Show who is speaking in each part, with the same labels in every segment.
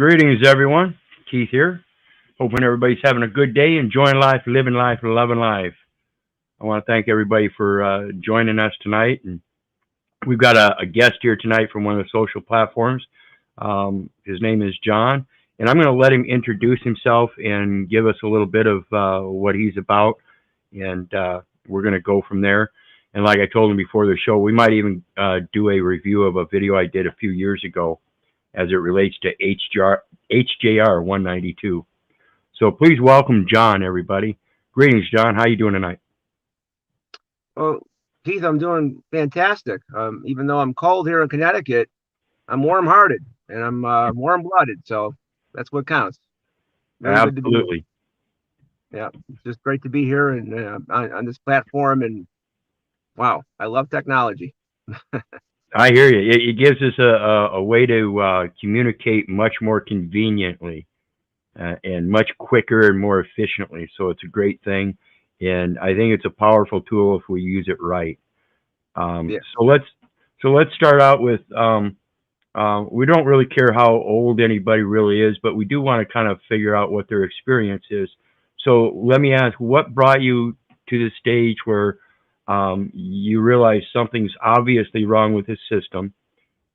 Speaker 1: Greetings, everyone. Keith here. Hoping everybody's having a good day, enjoying life, living life, and loving life. I want to thank everybody for joining us tonight. And we've got a guest here tonight from one of the social platforms. His name is John, and I'm going to let him introduce himself and give us a little bit of what he's about, and we're going to go from there. And like I told him before the show, we might even do a review of a video I did a few years ago as it relates to HJR 192. So please welcome John, everybody. Greetings, John. How you doing tonight?
Speaker 2: Well, Keith, I'm doing fantastic. Even though I'm cold here in Connecticut, I'm warm-hearted and I'm warm-blooded, so that's what counts.
Speaker 1: Really Absolutely.
Speaker 2: Yeah, it's just great to be here and on this platform. And wow, I love technology.
Speaker 1: I hear you. It gives us a way to communicate much more conveniently and much quicker and more efficiently. So it's a great thing, and I think it's a powerful tool if we use it right.
Speaker 2: Yeah.
Speaker 1: So let's start out with we don't really care how old anybody really is, but we do want to kind of figure out what their experience is. So let me ask, what brought you to the stage where you realize something's obviously wrong with this system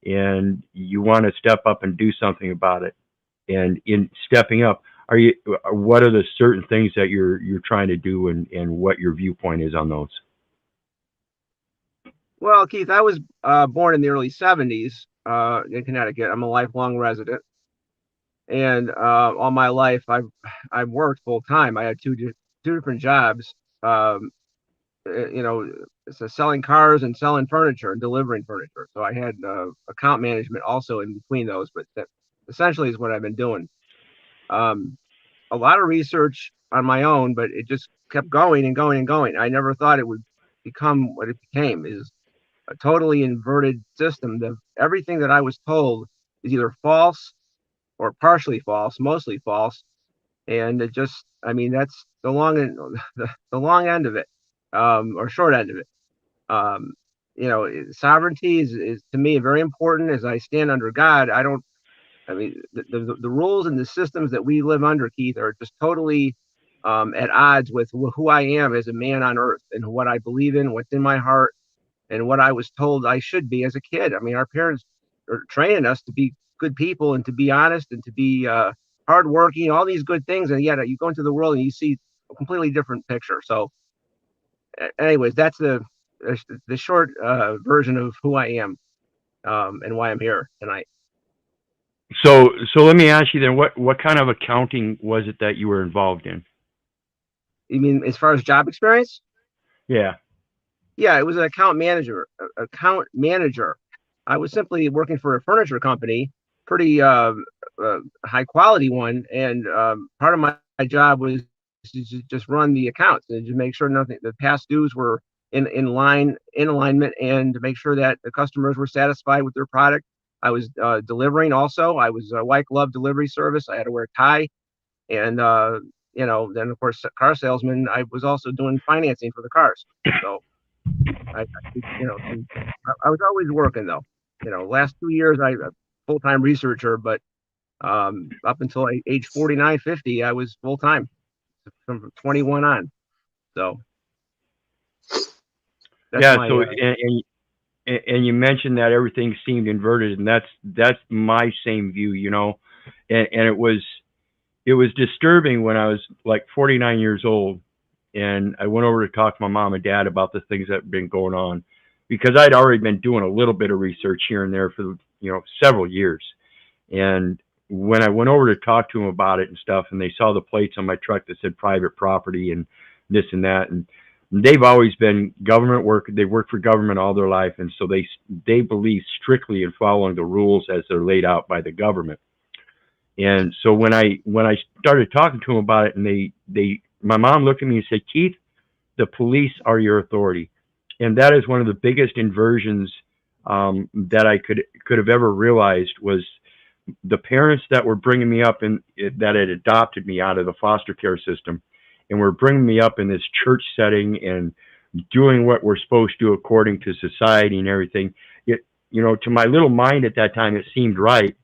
Speaker 1: and you want to step up and do something about it? And in stepping up, what are the certain things that you're trying to do, and what your viewpoint is on those?
Speaker 2: Well, Keith, I was born in the early 70s in Connecticut. I'm a lifelong resident, and all my life I've worked full time. I had two different jobs. So selling cars and selling furniture and delivering furniture. So I had account management also in between those, but that essentially is what I've been doing. A lot of research on my own, but it just kept going and going and going. I never thought it would become what it became. Is a totally inverted system. Everything that I was told is either false or partially false, mostly false, and it just, I mean, that's the long end of it, or short end of it. Sovereignty is to me very important. As I stand under God, the rules and the systems that we live under, Keith, are just totally at odds with who I am as a man on earth and what I believe in, what's in my heart, and what I was told I should be as a kid. I mean, our parents are training us to be good people and to be honest and to be hardworking, all these good things, and yet you go into the world and you see a completely different picture. So, anyways, that's the short version of who I am and why I'm here tonight.
Speaker 1: So let me ask you then, what kind of accounting was it that you were involved in?
Speaker 2: You mean as far as job experience?
Speaker 1: Yeah.
Speaker 2: Yeah, it was an account manager. I was simply working for a furniture company, pretty high quality one, and part of my job was to just run the accounts and to make sure the past dues were in alignment, and to make sure that the customers were satisfied with their product. I was delivering also. I was a white glove delivery service. I had to wear a tie, and then of course car salesman. I was also doing financing for the cars. So I was always working though. Last 2 years I full-time researcher, but up until age 49, 50, I was full-time from 21 on. So
Speaker 1: that's and you mentioned that everything seemed inverted, and that's my same view, and it was disturbing when I was like 49 years old, and I went over to talk to my mom and dad about the things that had been going on, because I'd already been doing a little bit of research here and there for several years. And when I went over to talk to them about it and stuff, and they saw the plates on my truck that said private property and this and that, and they've always been government work. They worked for government all their life, and so they believe strictly in following the rules as they're laid out by the government. And so when I started talking to them about it, and my mom looked at me and said, "Keith, the police are your authority," and that is one of the biggest inversions that I could have ever realized. Was the parents that were bringing me up and that had adopted me out of the foster care system, and were bringing me up in this church setting and doing what we're supposed to do according to society and everything. To my little mind at that time, it seemed right.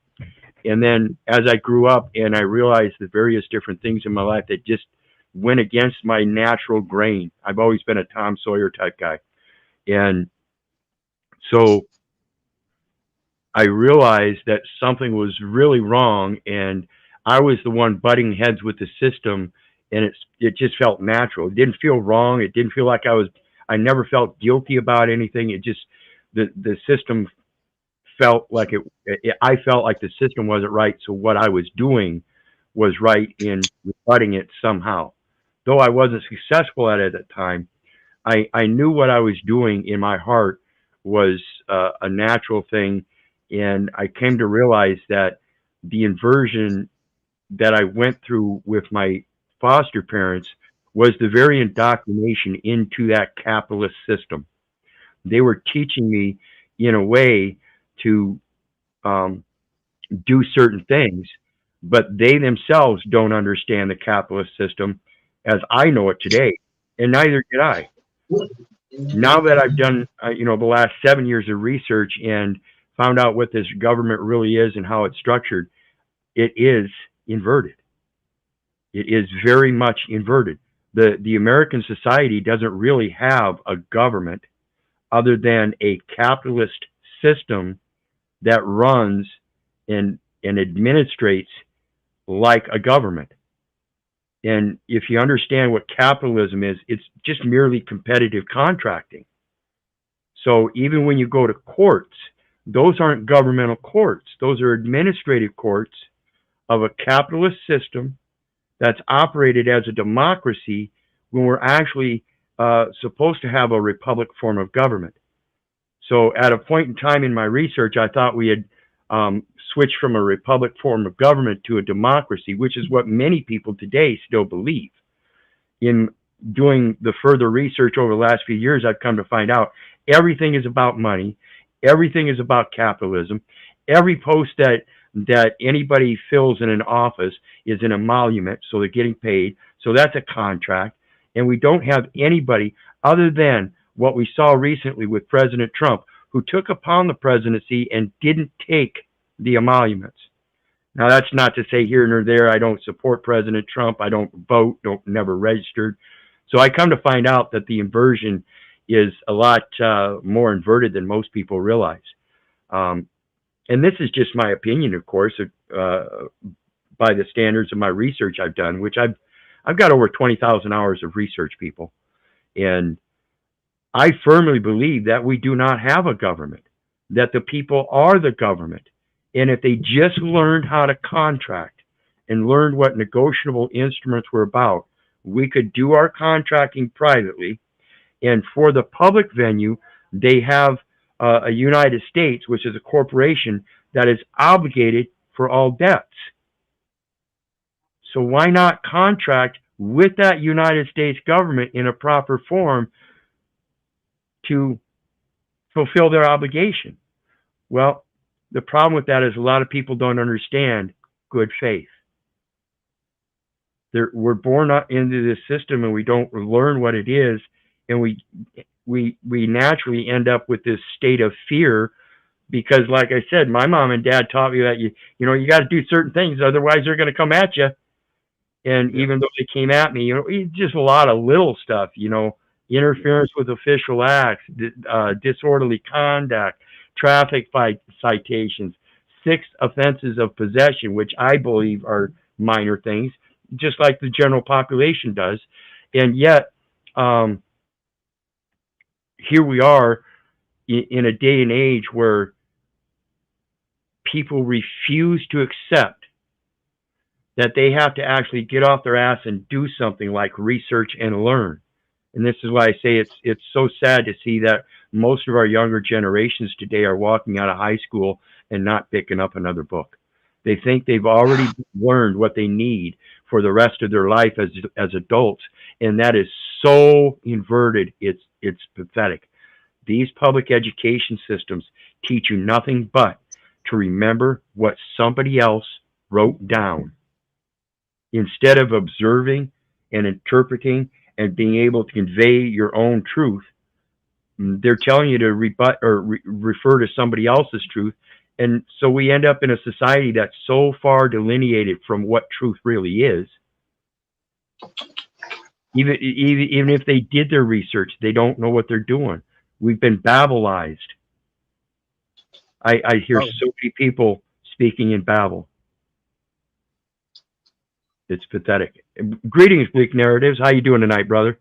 Speaker 1: And then as I grew up and I realized the various different things in my life that just went against my natural grain. I've always been a Tom Sawyer type guy. And so I realized that something was really wrong, and I was the one butting heads with the system, and it just felt natural. It didn't feel wrong. It didn't feel like I never felt guilty about anything. It just the system felt like I felt like the system wasn't right, so what I was doing was right in rebutting it somehow. Though I wasn't successful at it at the time, I knew what I was doing in my heart was a natural thing, and I came to realize that the inversion that I went through with my foster parents was the very indoctrination into that capitalist system. They were teaching me in a way to um, do certain things, but they themselves don't understand the capitalist system as I know it today, and neither did I. Now that I've done, the last 7 years of research and found out what this government really is and how it's structured, it is inverted. It is very much inverted. The American society doesn't really have a government other than a capitalist system that runs and administrates like a government. And if you understand what capitalism is, it's just merely competitive contracting. So even when you go to courts, those aren't governmental courts. Those are administrative courts of a capitalist system that's operated as a democracy when we're actually supposed to have a republic form of government. So at a point in time in my research, I thought we had switched from a republic form of government to a democracy, which is what many people today still believe. In doing the further research over the last few years, I've come to find out everything is about money. Everything is about capitalism. Every post that anybody fills in an office is an emolument, so they're getting paid. So that's a contract. And we don't have anybody other than what we saw recently with President Trump, who took upon the presidency and didn't take the emoluments. Now, that's not to say here nor there I don't support President Trump. I don't vote, never registered. So I come to find out that the inversion is a lot more inverted than most people realize. And this is just my opinion, of course, by the standards of my research I've done, which I've got over 20,000 hours of research, people. And I firmly believe that we do not have a government, that the people are the government. And if they just learned how to contract and learned what negotiable instruments were about, we could do our contracting privately. And for the public venue, they have a United States, which is a corporation that is obligated for all debts. So why not contract with that United States government in a proper form to fulfill their obligation? Well, the problem with that is a lot of people don't understand good faith. We're born into this system and we don't learn what it is, and we naturally end up with this state of fear because, like I said, my mom and dad taught me that you got to do certain things, otherwise they're going to come at you. And even though they came at me, just a lot of little stuff, interference with official acts, disorderly conduct, traffic citations, 6 offenses of possession, which I believe are minor things, just like the general population does. And yet, here we are in a day and age where people refuse to accept that they have to actually get off their ass and do something like research and learn. And this is why I say it's so sad to see that most of our younger generations today are walking out of high school and not picking up another book. They think they've already learned what they need for the rest of their life as adults, and that is so inverted. It's pathetic. These public education systems teach you nothing but to remember what somebody else wrote down instead of observing and interpreting and being able to convey your own truth. They're telling you to rebut or refer to somebody else's truth, And so we end up in a society that's so far delineated from what truth really is. Even if they did their research, they don't know what they're doing. We've been Babelized. I hear so many people speaking in Babel. It's pathetic. Greetings, Bleak Narratives. How you doing tonight, brother?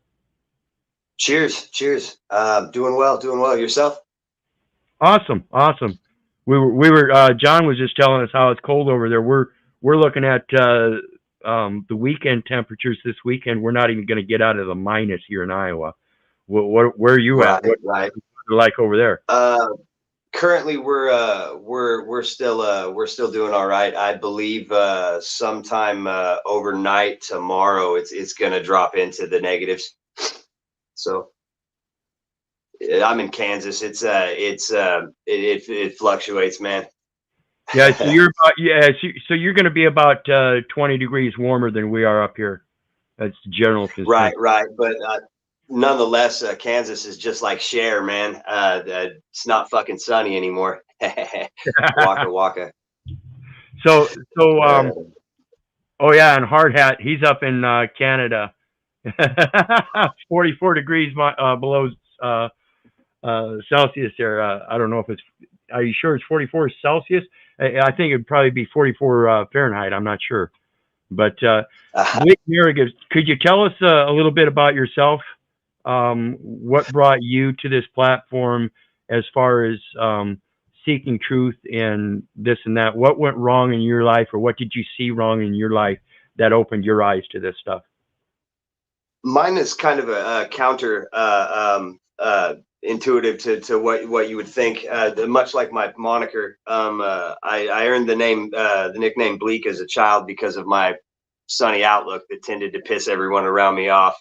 Speaker 3: Cheers, cheers. Doing well. Yourself?
Speaker 1: Awesome. John was just telling us how it's cold over there. We're looking at the weekend temperatures this weekend. We're not even going to get out of the minus here in Iowa. Where are you at? What's it like over there?
Speaker 3: Currently, we're still doing all right. I believe sometime overnight tomorrow, it's going to drop into the negatives. So I'm in Kansas. It fluctuates, man.
Speaker 1: Yeah, so you're going to be about 20 degrees warmer than we are up here. That's the general consensus.
Speaker 3: Right. But nonetheless, Kansas is just like Cher, man. It's not fucking sunny anymore. Waka.
Speaker 1: So oh yeah, and Hard Hat, he's up in Canada. 44 degrees below Celsius there. I don't know if it's. Are you sure it's 44 Celsius? I think it'd probably be 44 Fahrenheit. I'm not sure. But Blake Merrigan, could you tell us a little bit about yourself? What brought you to this platform as far as seeking truth and this and that? What went wrong in your life, or what did you see wrong in your life that opened your eyes to this stuff?
Speaker 3: Mine is kind of a counter intuitive to what you would think. Much like my moniker, I earned the nickname Bleak as a child because of my sunny outlook that tended to piss everyone around me off.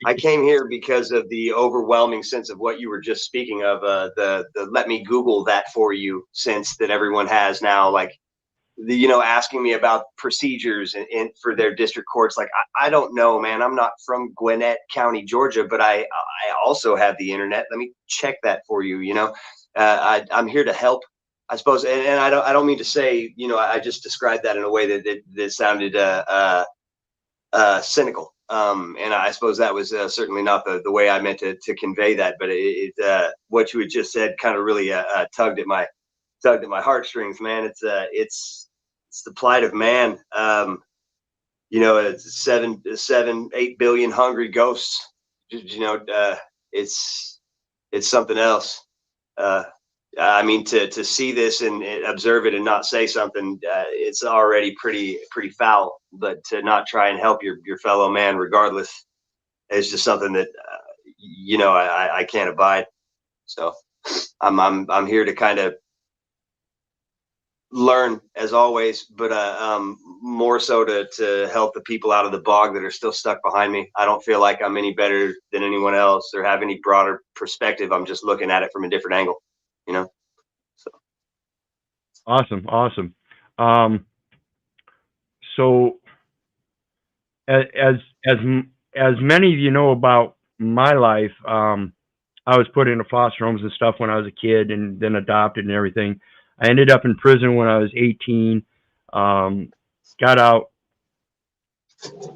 Speaker 3: I came here because of the overwhelming sense of what you were just speaking of, the let me Google that for you sense that everyone has now, like asking me about procedures and for their district courts. Like, I don't know, man. I'm not from Gwinnett County, Georgia, but I also have the internet. Let me check that for you. I'm here to help, I suppose. And I don't mean to say, I just described that in a way that sounded cynical. And I suppose that was certainly not the way I meant to convey that. But what you had just said kind of really tugged at my heartstrings, man. It's the plight of man. It's 8 billion hungry ghosts. It's something else. I mean, to see this and observe it and not say something, it's already pretty foul. But to not try and help your fellow man, regardless, is just something that I can't abide. So I'm here to kind of learn, as always, but more so to help the people out of the bog that are still stuck behind me. I don't feel like I'm any better than anyone else or have any broader perspective. I'm just looking at it from a different angle, So
Speaker 1: Awesome. So as many of you know about my life, I was put into foster homes and stuff when I was a kid, and then adopted and everything. I ended up in prison when I was 18. Got out.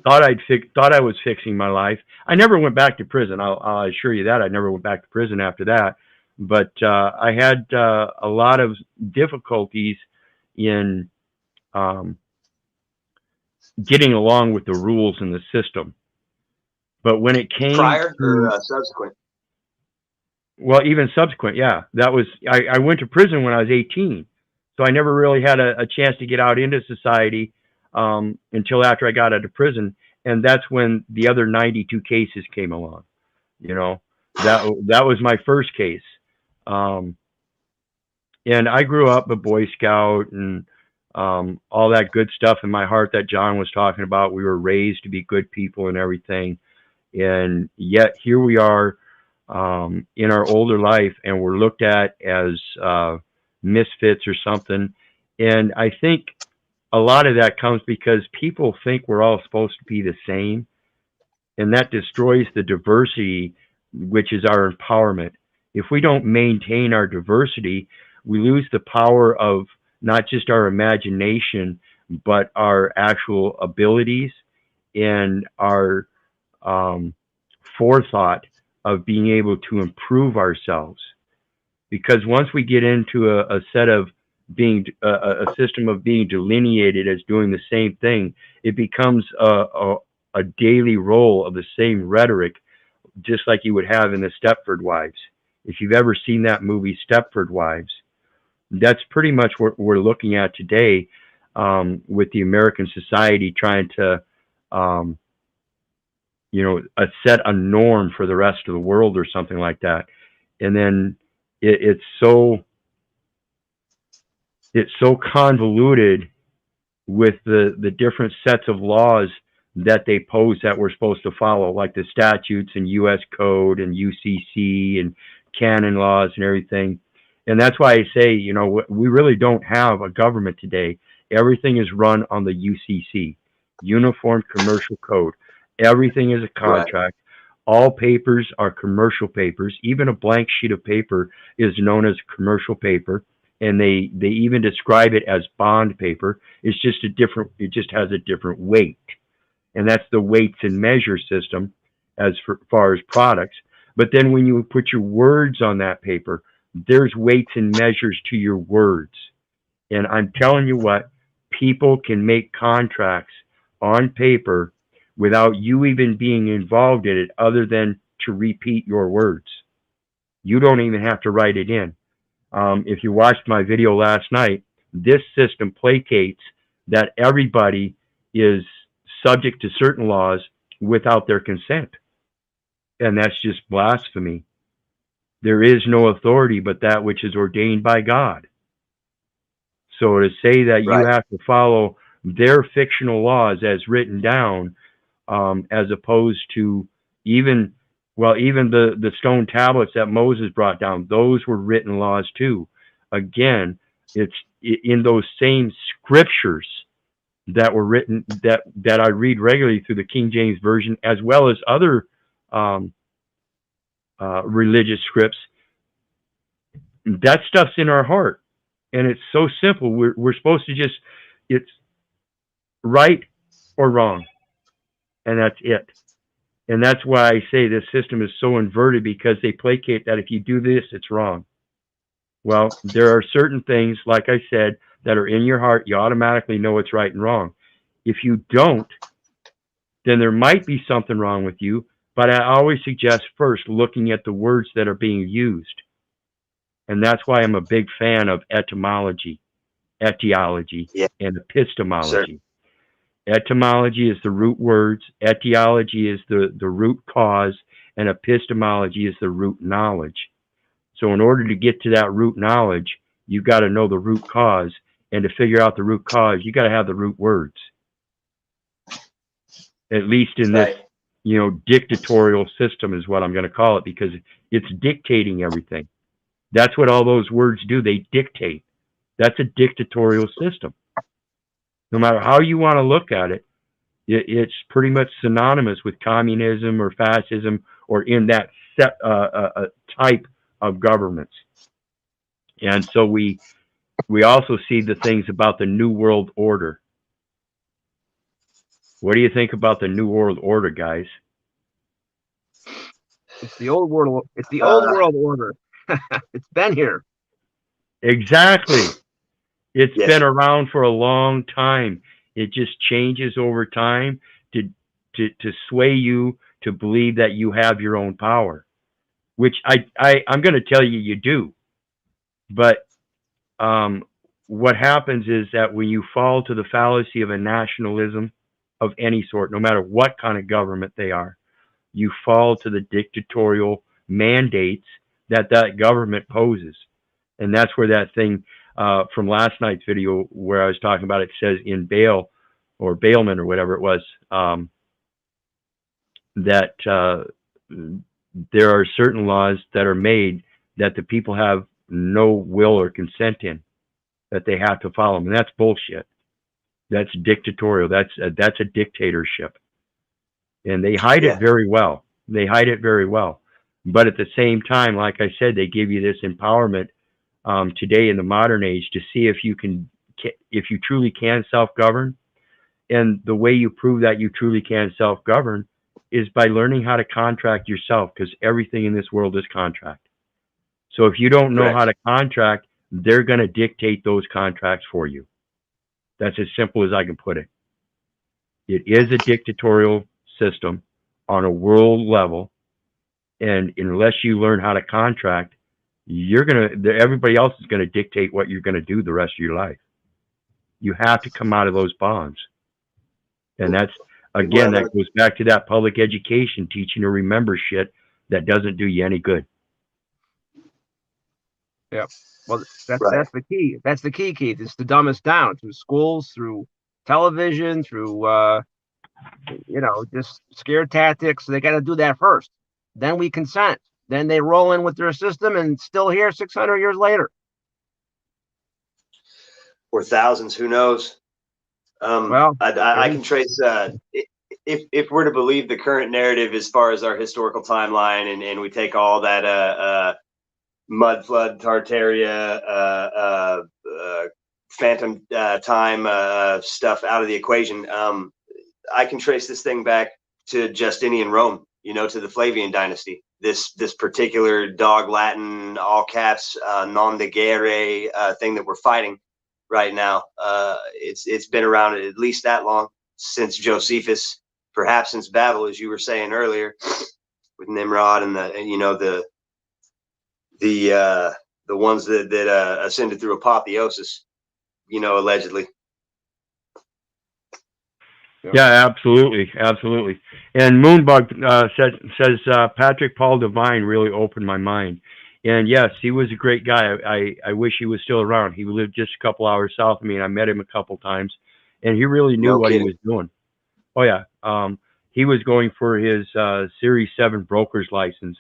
Speaker 1: Thought I was fixing my life. I never went back to prison. I'll assure you that I never went back to prison after that. But I had a lot of difficulties in getting along with the rules in the system. But when it came
Speaker 3: prior or subsequent?
Speaker 1: Well, even subsequent, yeah. That was I went to prison when I was 18, so I never really had a chance to get out into society until after I got out of prison, and that's when the other 92 cases came along. That was my first case, and I grew up a Boy Scout and all that good stuff in my heart that John was talking about. We were raised to be good people and everything, and yet here we are. In our older life, and we're looked at as misfits or something. And I think a lot of that comes because people think we're all supposed to be the same, and that destroys the diversity, which is our empowerment. If we don't maintain our diversity, we lose the power of not just our imagination, but our actual abilities and our forethought of being able to improve ourselves. Because once we get into a set of being a system of being delineated as doing the same thing, it becomes a daily role of the same rhetoric, just like you would have in the Stepford Wives. If you've ever seen that movie, Stepford Wives, that's pretty much what we're looking at today, with the American society trying to, set a norm for the rest of the world or something like that. And then it's so convoluted with the different sets of laws that they pose that we're supposed to follow, like the statutes and U.S. Code and UCC and canon laws and everything. And that's why I say, we really don't have a government today. Everything is run on the UCC, Uniform Commercial Code. Everything is a contract. Right. All papers are commercial papers. Even a blank sheet of paper is known as commercial paper. And they even describe it as bond paper. It just has a different weight. And that's the weights and measure system as far as products. But then when you put your words on that paper, there's weights and measures to your words. And I'm telling you what, people can make contracts on paper without you even being involved in it, other than to repeat your words. You don't even have to write it in. If you watched my video last night, this system placates that everybody is subject to certain laws without their consent. And that's just blasphemy. There is no authority but that which is ordained by God. So to say that you have to follow their fictional laws as written down, as opposed to even the stone tablets that Moses brought down, those were written laws too. Again, it's in those same scriptures that were written, that I read regularly through the King James Version, as well as other religious scripts. That stuff's in our heart, and it's so simple. We're supposed to just, it's right or wrong, and that's it. And that's why I say this system is so inverted, because they placate that if you do this, it's wrong. Well, there are certain things, like I said, that are in your heart. You automatically know what's right and wrong. If you don't, then there might be something wrong with you. But I always suggest first looking at the words that are being used. And that's why I'm a big fan of etymology, and epistemology. Sure. Etymology is the root words, etiology is the root cause, and epistemology is the root knowledge. So in order to get to that root knowledge, you've got to know the root cause, and to figure out the root cause, you got to have the root words. At least in this, dictatorial system is what I'm going to call it, because it's dictating everything. That's what all those words do. They dictate. That's a dictatorial system. No matter how you want to look at it, it's pretty much synonymous with communism or fascism, or in that type of governments. And so we also see the things about the New World Order. What do you think about the New World Order, guys?
Speaker 2: It's the old world. It's the old world order. It's been here.
Speaker 1: Exactly. It's been around for a long time. It just changes over time to sway you to believe that you have your own power, which I'm going to tell you, you do. But what happens is that when you fall to the fallacy of a nationalism of any sort, no matter what kind of government they are, you fall to the dictatorial mandates that government poses. And that's where that thing from last night's video where I was talking about, it says in bail or bailment or whatever it was, that there are certain laws that are made that the people have no will or consent in, that they have to follow them. And that's bullshit. That's dictatorial. That's a dictatorship. And they hide it very well. They hide it very well. But at the same time, like I said, they give you this empowerment today in the modern age to see if you truly can self-govern. And the way you prove that you truly can self-govern is by learning how to contract yourself, because everything in this world is contract. So if you don't know how to contract, they're going to dictate those contracts for you. That's as simple as I can put it. It is a dictatorial system on a world level, and unless you learn how to contract, everybody else is going to dictate what you're going to do the rest of your life. You have to come out of those bonds. And that's, again, that goes back to that public education, teaching to remember shit that doesn't do you any good.
Speaker 2: Yeah. Well, that's the key. That's the key, Keith. It's to dumb us down through schools, through television, through, just scare tactics. They got to do that first. Then we consent. Then they roll in with their system and still here 600 years later.
Speaker 3: Or thousands, who knows? Well, I can trace, if we're to believe the current narrative as far as our historical timeline, and we take all that mud flood, Tartaria, phantom time stuff out of the equation, I can trace this thing back to Justinian Rome, to the Flavian dynasty. This particular dog Latin, all caps, non de guerre thing that we're fighting right now. It's been around at least that long, since Josephus, perhaps since Babel, as you were saying earlier, with Nimrod and the ones that ascended through apotheosis, allegedly.
Speaker 1: Yeah, absolutely. And Moonbug says Patrick Paul Devine really opened my mind. And yes, he was a great guy. I wish he was still around. He lived just a couple hours south of me, and I met him a couple times, and he really knew what he was doing. Oh yeah, he was going for his Series 7 broker's license,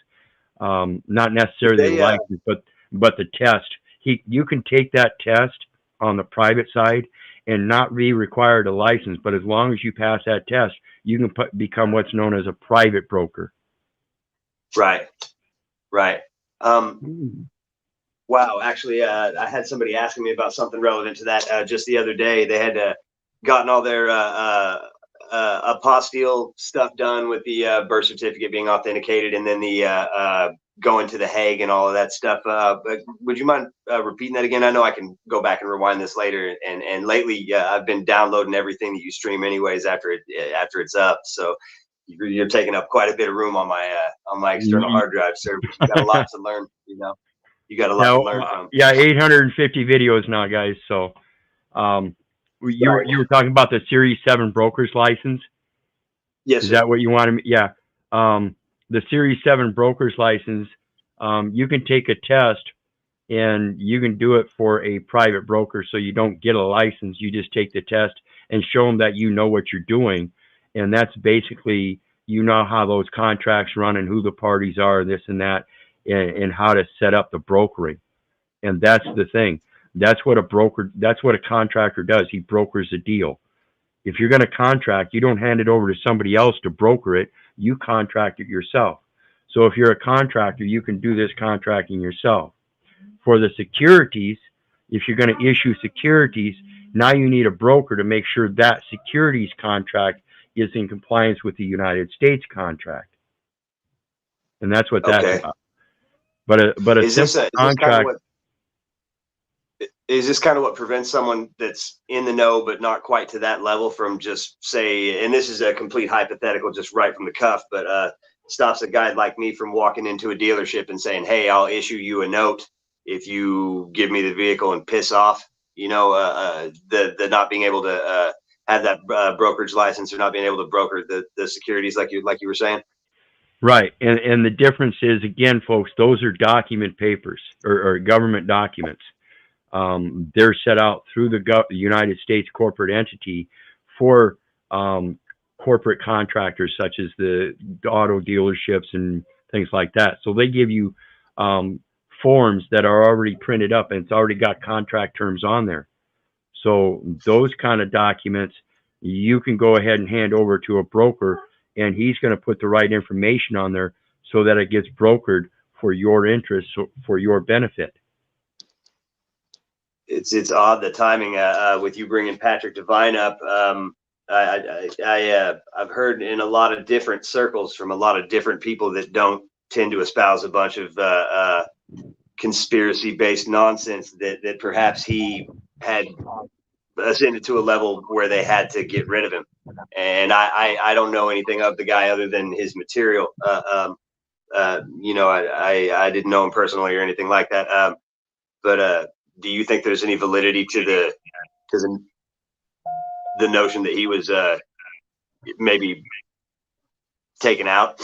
Speaker 1: not necessarily the license, but the test. You can take that test on the private side and not be required a license, but as long as you pass that test, you can become what's known as a private broker.
Speaker 3: Right. Wow. Actually, I had somebody asking me about something relevant to that just the other day. They had gotten all their apostille stuff done with the birth certificate being authenticated, and then the going to the Hague and all of that stuff. But would you mind repeating that again? I know I can go back and rewind this later. And lately, I've been downloading everything that you stream anyways after it's up. So you're taking up quite a bit of room on my external hard drive, sir. But you got a lot to learn. You got a lot to learn from.
Speaker 1: Yeah, 850 videos now, guys. So you were talking about the Series 7 broker's license.
Speaker 3: Yes,
Speaker 1: is
Speaker 3: sir.
Speaker 1: that what you wanted me? Yeah. The Series 7 broker's license, you can take a test and you can do it for a private broker, so you don't get a license. You just take the test and show them that you know what you're doing. And that's basically, how those contracts run and who the parties are, this and that, and how to set up the brokering. And that's the thing. That's what a contractor does. He brokers a deal. If you're going to contract, you don't hand it over to somebody else to broker it. You contract it yourself. So if you're a contractor, you can do this contracting yourself. For the securities, if you're going to issue securities, now you need a broker to make sure that securities contract is in compliance with the United States contract. And that's what that's about. But a simple contract.
Speaker 3: Is this kind of what prevents someone that's in the know but not quite to that level from just say, and this is a complete hypothetical, just right from the cuff, but stops a guy like me from walking into a dealership and saying, hey, I'll issue you a note if you give me the vehicle and piss off, the not being able to have that brokerage license, or not being able to broker the securities like you were saying?
Speaker 1: Right. And the difference is, again, folks, those are document papers or government documents. They're set out through the United States corporate entity for corporate contractors such as the auto dealerships and things like that. So they give you forms that are already printed up, and it's already got contract terms on there. So those kind of documents you can go ahead and hand over to a broker, and he's going to put the right information on there so that it gets brokered for your interest, for your benefit.
Speaker 3: it's odd the timing with you bringing Patrick Devine up. I've heard in a lot of different circles from a lot of different people that don't tend to espouse a bunch of conspiracy-based nonsense that perhaps he had ascended to a level where they had to get rid of him. And I don't know anything of the guy other than his material. You know, I didn't know him personally or anything like that. But do you think there's any validity to the notion that he was maybe taken out?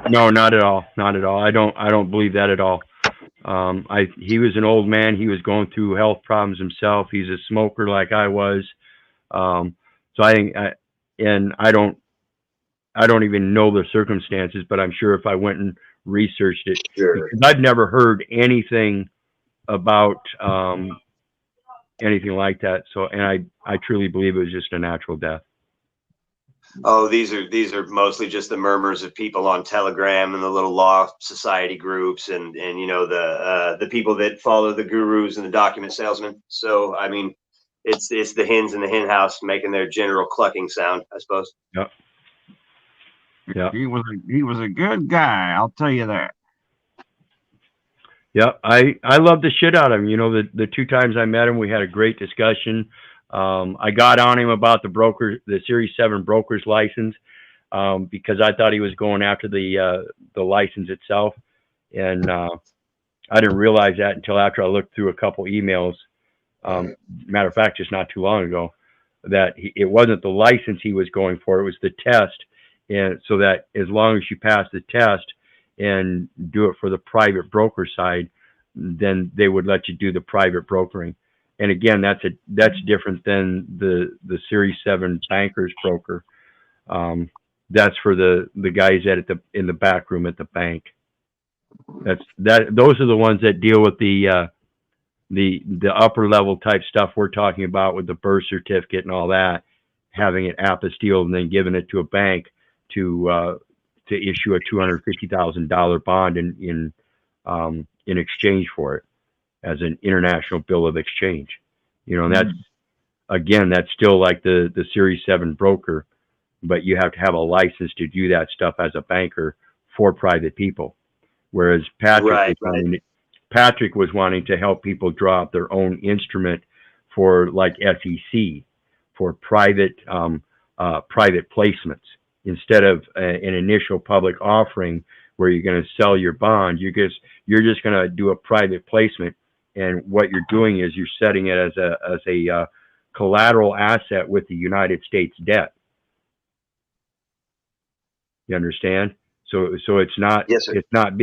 Speaker 1: No, not at all. Not at all. I don't believe that at all. He was an old man. He was going through health problems himself. He's a smoker like I was. So I think, I don't even know the circumstances, but I'm sure if I went and researched it,
Speaker 3: Sure.
Speaker 1: because I've never heard anything about anything like that. So, and I truly believe it was just a natural death.
Speaker 3: Oh, these are mostly just the murmurs of people on Telegram and the little law society groups, and you know, the people that follow the gurus and the document salesmen. So I mean, it's the hens in the hen house making their general clucking sound, I suppose.
Speaker 1: Yep. Yeah.
Speaker 4: He was a good guy, I'll tell you that.
Speaker 1: Yeah, I love the shit out of him. You know, the two times I met him, we had a great discussion. I got on him about the Series 7 broker's license, because I thought he was going after the license itself, and I didn't realize that until after I looked through a couple emails. Matter of fact, just not too long ago, that it wasn't the license he was going for; it was the test, and so that as long as you pass the test and do it for the private broker side, then they would let you do the private brokering. And again, that's different than the Series 7 bankers broker. That's for the guys in the back room at the bank. Those are the ones that deal with the upper level type stuff we're talking about, with the birth certificate and all that, having it apostilled and then giving it to a bank to issue a $250,000 bond in exchange for it, as an international bill of exchange. You know, and that's still like the Series 7 broker, but you have to have a license to do that stuff as a banker for private people. Whereas Patrick was wanting to help people draw up their own instrument for, like, SEC, for private placements, instead of an initial public offering where you're going to sell your bond. You're just going to do a private placement, and what you're doing is you're setting it as a collateral asset with the United States debt. You understand? So it's not,
Speaker 3: Yes, sir.
Speaker 1: it's not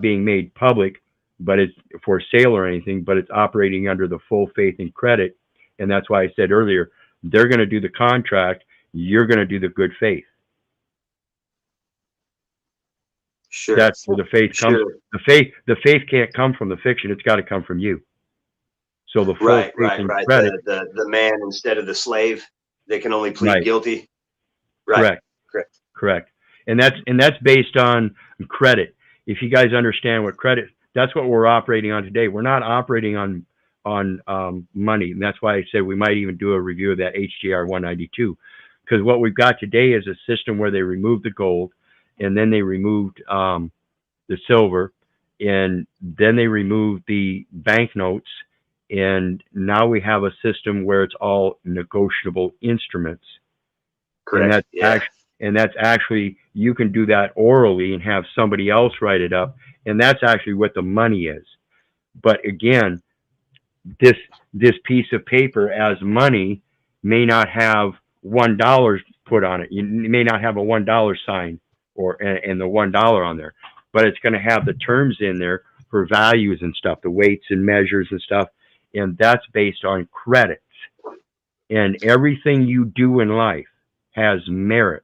Speaker 1: being made public, but it's for sale or anything, but it's operating under the full faith and credit. And that's why I said earlier, they're going to do the contract, you're going to do the good faith.
Speaker 3: Sure.
Speaker 1: That's where the faith comes.
Speaker 3: Sure.
Speaker 1: The faith can't come from the fiction. It's got to come from you. So the full faith and credit.
Speaker 3: The man instead of the slave, they can only plead guilty. Right.
Speaker 1: Correct. And that's based on credit. If you guys understand what credit, that's what we're operating on today. We're not operating on money, and that's why I said we might even do a review of that HGR 192, because what we've got today is a system where they removed the gold, and then they removed the silver, and then they removed the banknotes, and now we have a system where it's all negotiable instruments.
Speaker 3: Correct.
Speaker 1: And that's actually, you can do that orally and have somebody else write it up, and that's actually what the money is. But again, this piece of paper as money may not have $1 put on it. You may not have a $1 sign and the $1 on there, but it's going to have the terms in there for values and stuff, the weights and measures and stuff, and that's based on credits. And everything you do in life has merit,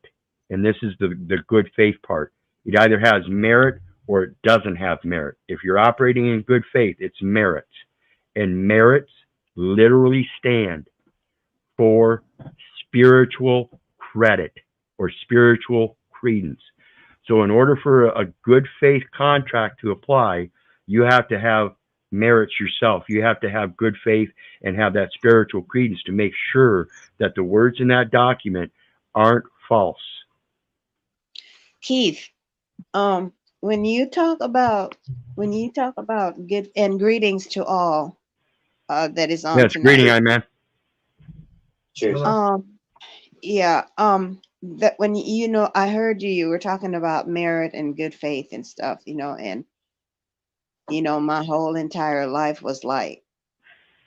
Speaker 1: and this is the good faith part. It either has merit or it doesn't have merit. If you're operating in good faith, it's merits, and merits literally stand for spiritual credit or spiritual credence. So in order for a good faith contract to apply, you have to have merits yourself. You have to have good faith and have that spiritual credence to make sure that the words in that document aren't false.
Speaker 5: Keith, when you talk about good and greetings to all that is on
Speaker 1: Yes, greeting,
Speaker 5: tonight.
Speaker 1: I man.
Speaker 3: Cheers.
Speaker 5: Yeah, that when I heard you were talking about merit and good faith and stuff, and my whole entire life was like,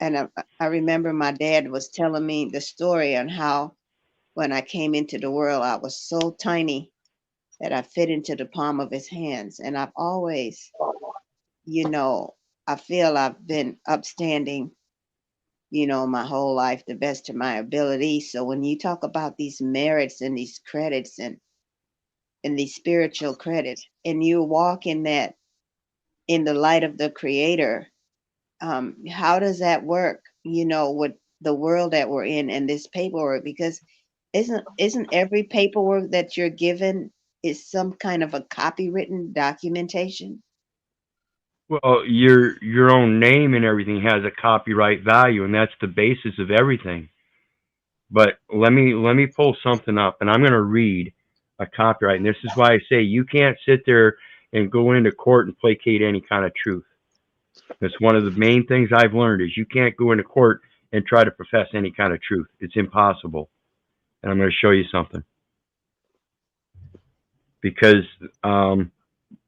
Speaker 5: and I remember my dad was telling me the story on how when I came into the world, I was so tiny that I fit into the palm of his hands. And I've always, I feel I've been upstanding, my whole life, the best of my ability. So when you talk about these merits and these credits and these spiritual credits, and you walk in that, in the light of the creator, how does that work, with the world that we're in and this paperwork? Because isn't every paperwork that you're given is some kind of a copywritten documentation?
Speaker 1: Well, your own name and everything has a copyright value, and that's the basis of everything. But let me pull something up, and I'm going to read a copyright. And this is why I say you can't sit there and go into court and placate any kind of truth. That's one of the main things I've learned is you can't go into court and try to profess any kind of truth. It's impossible. And I'm going to show you something. Because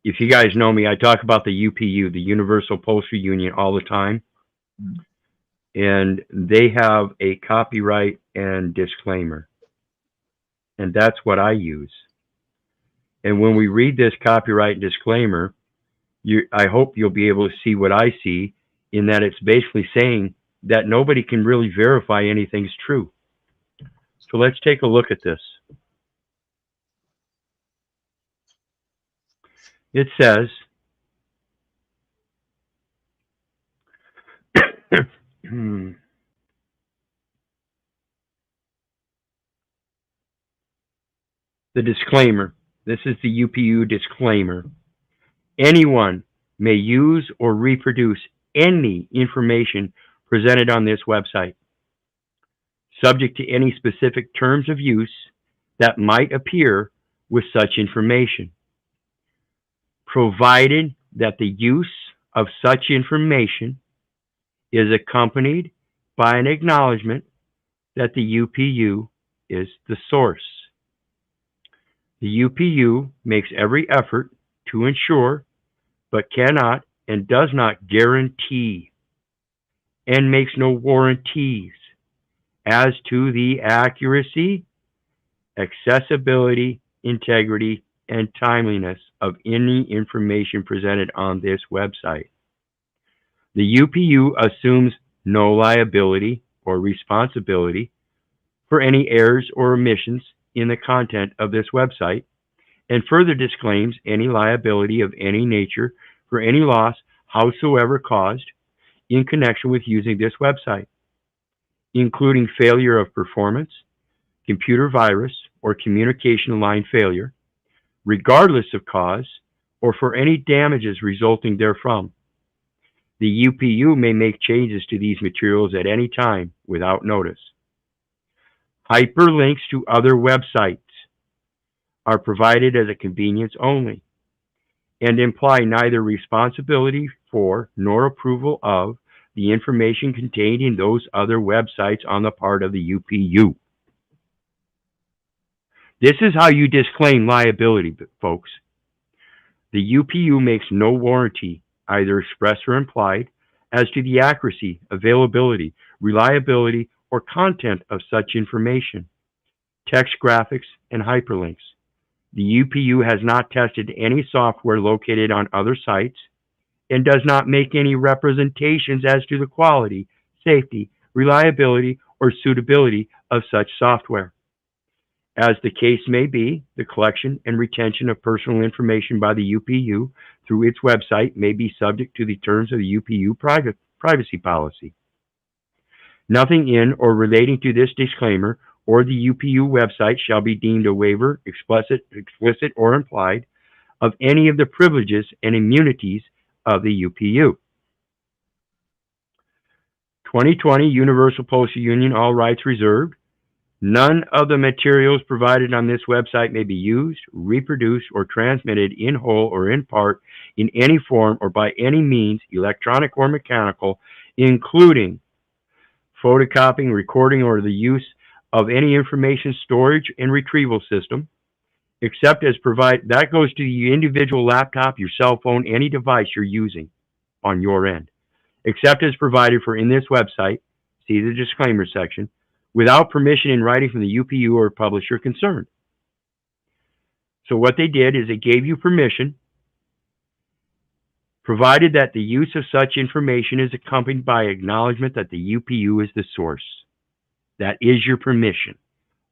Speaker 1: if you guys know me, I talk about the UPU, the Universal Postal Union, all the time. And they have a copyright and disclaimer. And that's what I use. And when we read this copyright and disclaimer, I hope you'll be able to see what I see, in that it's basically saying that nobody can really verify anything's true. So let's take a look at this. It says, the disclaimer. This is the UPU disclaimer. Anyone may use or reproduce any information presented on this website, subject to any specific terms of use that might appear with such information, provided that the use of such information is accompanied by an acknowledgement that the UPU is the source. The UPU makes every effort to ensure, but cannot and does not guarantee, and makes no warranties as to the accuracy, accessibility, integrity, and timeliness of any information presented on this website. The UPU assumes no liability or responsibility for any errors or omissions in the content of this website, and further disclaims any liability of any nature for any loss howsoever caused in connection with using this website, including failure of performance, computer virus, or communication line failure, regardless of cause, or for any damages resulting therefrom. The UPU may make changes to these materials at any time without notice. Hyperlinks to other websites are provided as a convenience only and imply neither responsibility for nor approval of the information contained in those other websites on the part of the UPU. This is how you disclaim liability, folks. The UPU makes no warranty, either express or implied, as to the accuracy, availability, reliability, or content of such information, text graphics, and hyperlinks. The UPU has not tested any software located on other sites and does not make any representations as to the quality, safety, reliability, or suitability of such software. As the case may be, the collection and retention of personal information by the UPU through its website may be subject to the terms of the UPU privacy policy. Nothing in or relating to this disclaimer or the UPU website shall be deemed a waiver, explicit or implied, of any of the privileges and immunities of the UPU. 2020 Universal Postal Union, all rights reserved. None of the materials provided on this website may be used, reproduced, or transmitted in whole or in part in any form or by any means, electronic or mechanical, including photocopying, recording, or the use of any information storage and retrieval system, except as provided. That goes to the individual laptop, your cell phone, any device you're using on your end, except as provided for in this website. See the disclaimer section. Without permission in writing from the UPU or publisher concerned. So what they did is they gave you permission, provided that the use of such information is accompanied by acknowledgement that the UPU is the source. That is your permission.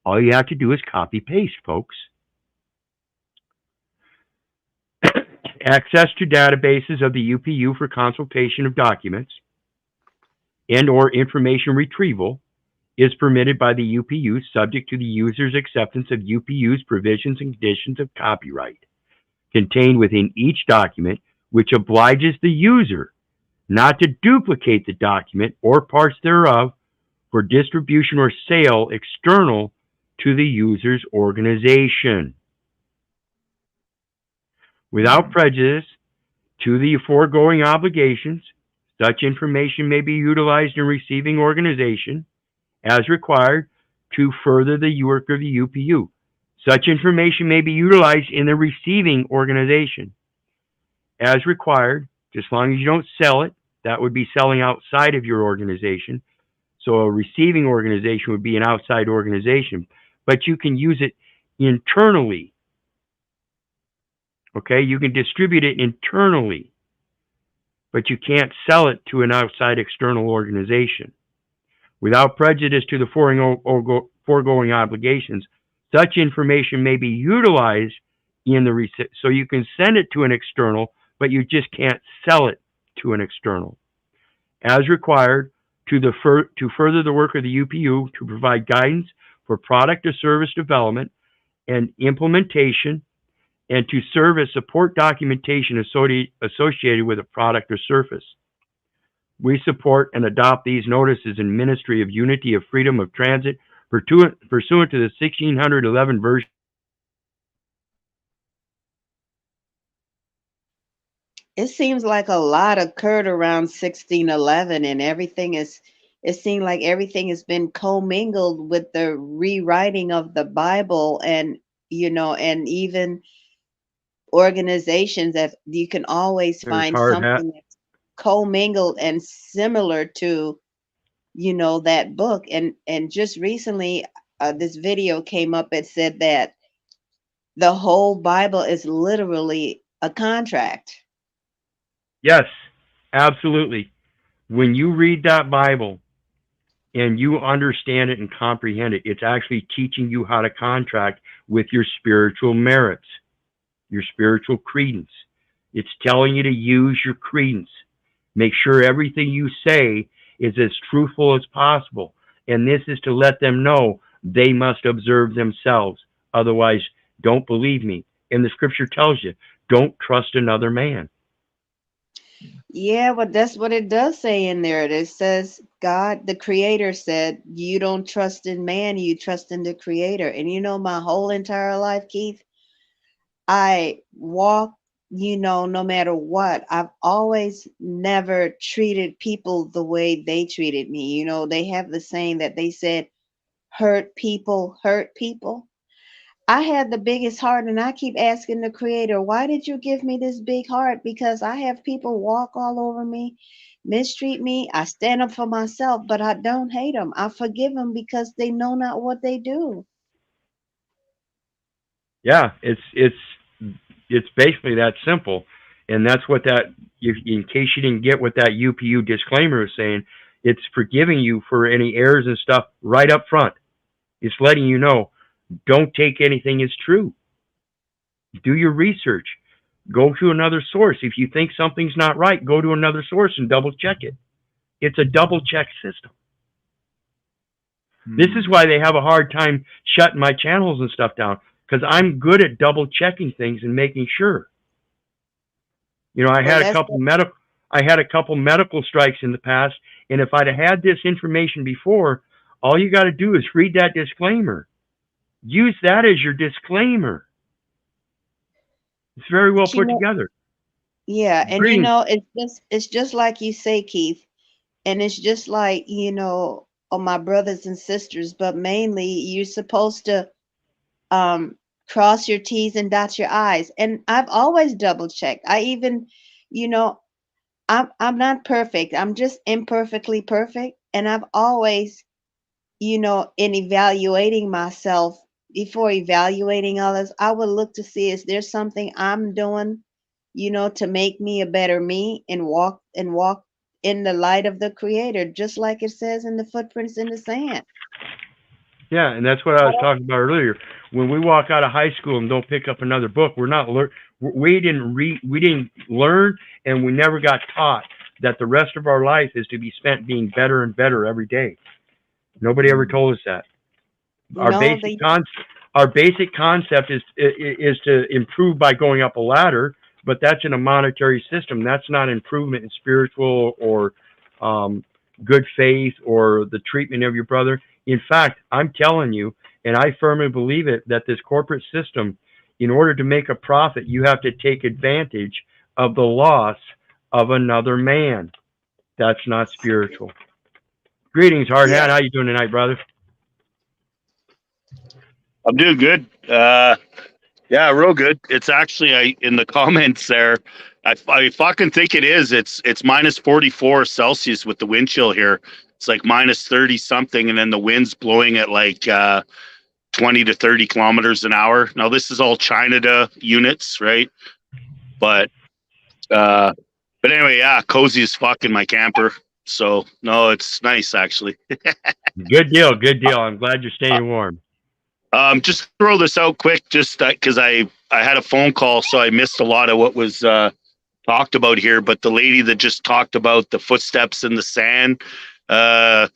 Speaker 1: All you have to do is copy paste, folks. Access to databases of the UPU for consultation of documents and or information retrieval is permitted by the UPU, subject to the user's acceptance of UPU's provisions and conditions of copyright contained within each document, which obliges the user not to duplicate the document or parts thereof for distribution or sale external to the user's organization. Without prejudice to the foregoing obligations, such information may be utilized in receiving organization as required to further the work of the UPU. Such information may be utilized in the receiving organization as required, just as long as you don't sell it. That would be selling outside of your organization. So a receiving organization would be an outside organization, but you can use it internally. Okay, you can distribute it internally, but you can't sell it to an outside external organization. Without prejudice to the foregoing obligations, such information may be utilized in the so you can send it to an external, but you just can't sell it to an external. As required to further the work of the UPU to provide guidance for product or service development and implementation, and to serve as support documentation associated with a product or service. We support and adopt these notices in Ministry of Unity of Freedom of Transit pursuant to the 1611 version.
Speaker 5: It seems like a lot occurred around 1611, and it seemed like everything has been commingled with the rewriting of the Bible, and and even organizations that you can always
Speaker 1: There's
Speaker 5: find
Speaker 1: hard hat.
Speaker 5: something that's commingled and similar to that book. And just recently this video came up. It said that the whole Bible is literally a contract.
Speaker 1: Yes, absolutely. When you read that Bible and you understand it and comprehend it, it's actually teaching you how to contract with your spiritual merits, your spiritual credence. It's telling you to use your credence. Make sure everything you say is as truthful as possible. And this is to let them know they must observe themselves. Otherwise, don't believe me. And the scripture tells you, don't trust another man.
Speaker 5: Yeah, but that's what it does say in there. It says God, the creator, said, you don't trust in man, you trust in the creator. And my whole entire life, Keith, I walk, no matter what, I've always never treated people the way they treated me. They have the saying that they said, hurt people hurt people. I had the biggest heart, and I keep asking the creator, why did you give me this big heart? Because I have people walk all over me, mistreat me. I stand up for myself, but I don't hate them. I forgive them because they know not what they do.
Speaker 1: Yeah, it's basically that simple. And that's what in case you didn't get what that UPU disclaimer is saying, it's forgiving you for any errors and stuff right up front. It's letting you know, don't take anything as true. Do your research. Go to another source. If you think something's not right, go to another source and double check it. It's a double check system. This is why they have a hard time shutting my channels and stuff down, because I'm good at double checking things and making sure. I had a couple medical strikes in the past, And if I'd have had this information before, all you got to do is read that disclaimer. Use that as your disclaimer. It's very well put together.
Speaker 5: Yeah, and
Speaker 1: Greetings.
Speaker 5: it's just like you say, Keith, and it's just like, my brothers and sisters, but mainly you're supposed to cross your T's and dot your I's. And I've always double checked. I even, you know, I'm not perfect. I'm just imperfectly perfect. And I've always, in evaluating myself before evaluating others, I would look to see, is there something I'm doing, to make me a better me and walk in the light of the creator, just like it says in the footprints in the sand.
Speaker 1: Yeah, and that's what I was talking about earlier. When we walk out of high school and don't pick up another book, we're not we didn't read, we didn't learn, and we never got taught that the rest of our life is to be spent being better and better every day. Nobody ever told us that. Our
Speaker 5: No,
Speaker 1: basic concept is to improve by going up a ladder, but that's in a monetary system. That's not improvement in spiritual or good faith or the treatment of your brother. In fact, I'm telling you, and I firmly believe it, that this corporate system, in order to make a profit, you have to take advantage of the loss of another man. That's not spiritual. Greetings, Hard Hat. How you doing tonight, brother?
Speaker 6: I'm doing good. Yeah, real good. It's actually in the comments there. I fucking think it is. It's minus 44 Celsius with the wind chill here. It's like minus 30 something, and then the wind's blowing at like 20 to 30 kilometers an hour. Now this is all China units, right? But anyway, yeah, cozy as fuck in my camper. So no, it's nice actually.
Speaker 1: Good deal. Good deal. I'm glad you're staying warm.
Speaker 6: Just throw this out quick, just because I had a phone call, so I missed a lot of what was talked about here. But the lady that just talked about the footsteps in the sand, I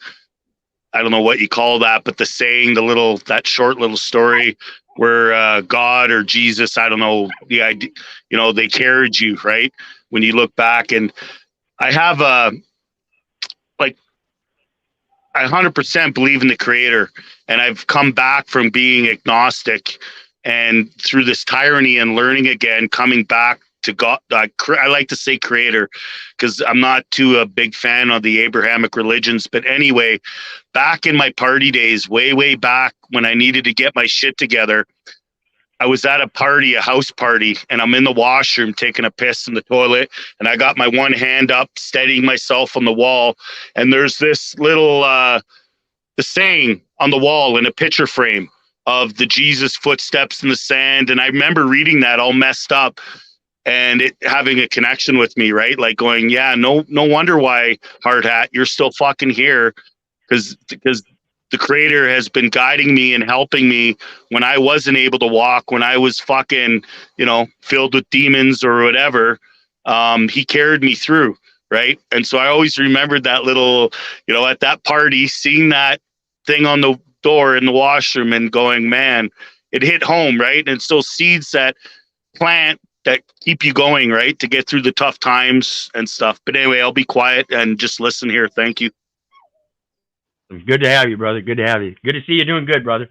Speaker 6: don't know what you call that, but the saying, that short little story where God or Jesus, I don't know, the idea, they carried you, right? When you look back, and I have I 100% believe in the creator, and I've come back from being agnostic, and through this tyranny and learning again, coming back to God. I like to say creator because I'm not too a big fan of the Abrahamic religions. But anyway, back in my party days, way back when I needed to get my shit together, I was at a house party, and I'm in the washroom taking a piss in the toilet, and I got my one hand up, steadying myself on the wall, and there's this little the saying on the wall in a picture frame of the Jesus footsteps in the sand, and I remember reading that all messed up, and it having a connection with me, right? Like going, yeah, no wonder why, Hard Hat, you're still fucking here, because the creator has been guiding me and helping me when I wasn't able to walk, when I was fucking, filled with demons or whatever. He carried me through, right? And so I always remembered that little, at that party, seeing that thing on the door in the washroom and going, man, it hit home, right? And it's those seeds that plant that keep you going, right? To get through the tough times and stuff. But anyway, I'll be quiet and just listen here. Thank you.
Speaker 1: Good to have you, brother. Good to have you. Good to see you doing good, brother.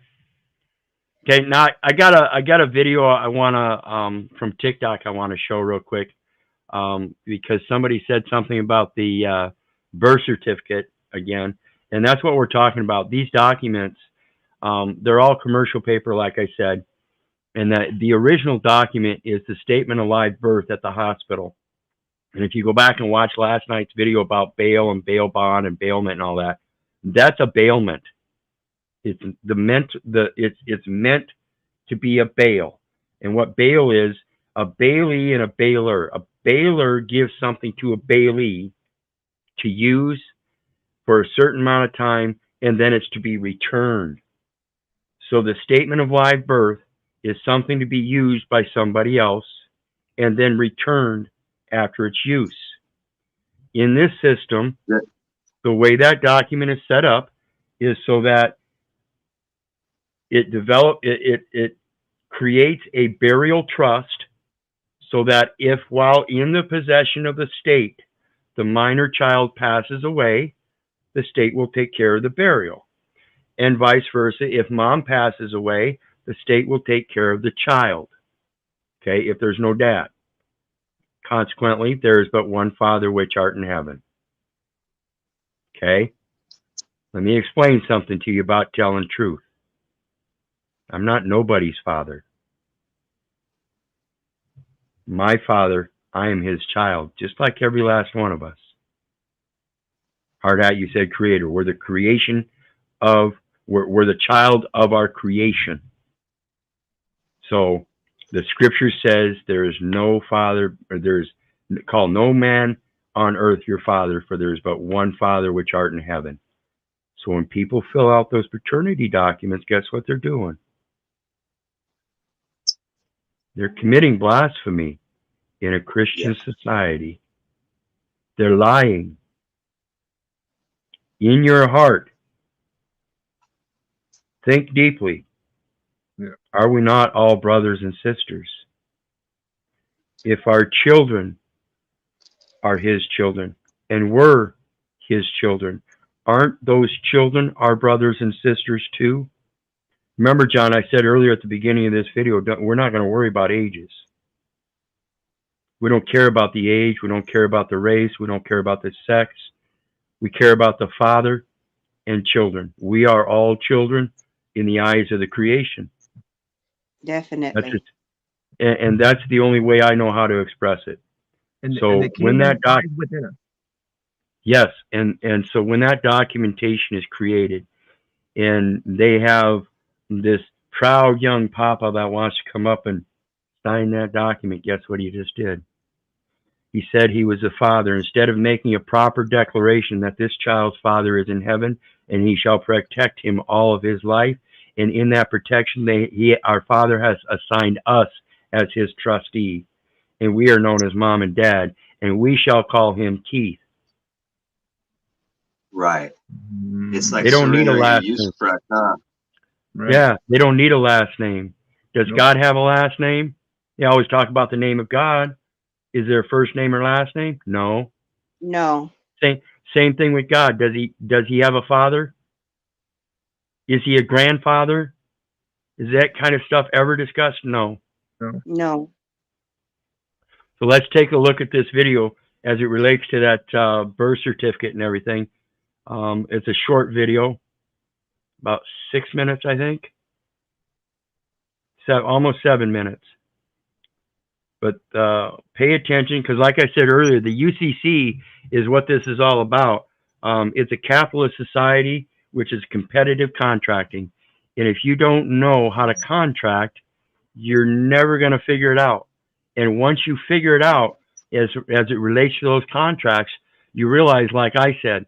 Speaker 1: Okay, now I got a video I wanna from TikTok I wanna show real quick, because somebody said something about the birth certificate again, and that's what we're talking about. These documents, they're all commercial paper, like I said, and the original document is the statement of live birth at the hospital. And if you go back and watch last night's video about bail and bail bond and bailment and all that, that's a bailment. It's meant to be a bail. And what bail is, a bailee and a bailer. A bailer gives something to a bailee to use for a certain amount of time, and then it's to be returned. So the statement of live birth is something to be used by somebody else and then returned after its use. In this system, the way that document is set up is so that it creates a burial trust, so that if while in the possession of the state, the minor child passes away, the state will take care of the burial. And vice versa, if mom passes away, the state will take care of the child, okay, if there's no dad. Consequently, there is but one Father which art in heaven. Okay? Let me explain something to you about telling truth. I'm not nobody's father. My Father, I am his child, just like every last one of us. Hard hat, you said creator. We're the creation of, we're the child of our creation. So the scripture says there is no father, or there's, call no man on earth your father, for there is but one Father which art in heaven. So when people fill out those paternity documents, guess what they're doing? They're committing blasphemy in a Christian society. They're lying. In your heart, think deeply.
Speaker 7: Yeah.
Speaker 1: Are we not all brothers and sisters? If our children are his children and we're his children, aren't those children our brothers and sisters too? Remember, John, I said earlier at the beginning of this video, we're not going to worry about ages. We don't care about the age. We don't care about the race. We don't care about the sex. We care about the Father and children. We are all children in the eyes of the creation.
Speaker 5: Definitely.
Speaker 1: And that's the only way I know how to express it.
Speaker 2: And,
Speaker 1: so
Speaker 2: and the
Speaker 1: when that
Speaker 2: lies within us.
Speaker 1: yes, and so when that documentation is created, and they have this proud young papa that wants to come up and sign that document, guess what he just did? He said he was a father. Instead of making a proper declaration that this child's father is in heaven and he shall protect him all of his life, and in that protection, our Father has assigned us as his trustee, and we are known as mom and dad, and we shall call him Keith.
Speaker 3: Right. It's like
Speaker 1: They don't need a
Speaker 3: surrendering
Speaker 1: last
Speaker 3: your
Speaker 1: name.
Speaker 3: usufruct, huh?
Speaker 7: Right.
Speaker 1: Yeah, they don't need a last name. Does
Speaker 7: Nope.
Speaker 1: God have a last name? They always talk about the name of God. Is there a first name or last name? No.
Speaker 5: No.
Speaker 1: Same thing with God. Does he have a father? Is he a grandfather? Is that kind of stuff ever discussed? No.
Speaker 5: No.
Speaker 1: So let's take a look at this video as it relates to that birth certificate and everything. It's a short video, about 6 minutes, I think. Almost 7 minutes. But pay attention, because like I said earlier, the UCC is what this is all about. It's a capitalist society, which is competitive contracting. And if you don't know how to contract, you're never going to figure it out. And once you figure it out, as it relates to those contracts, you realize, like I said,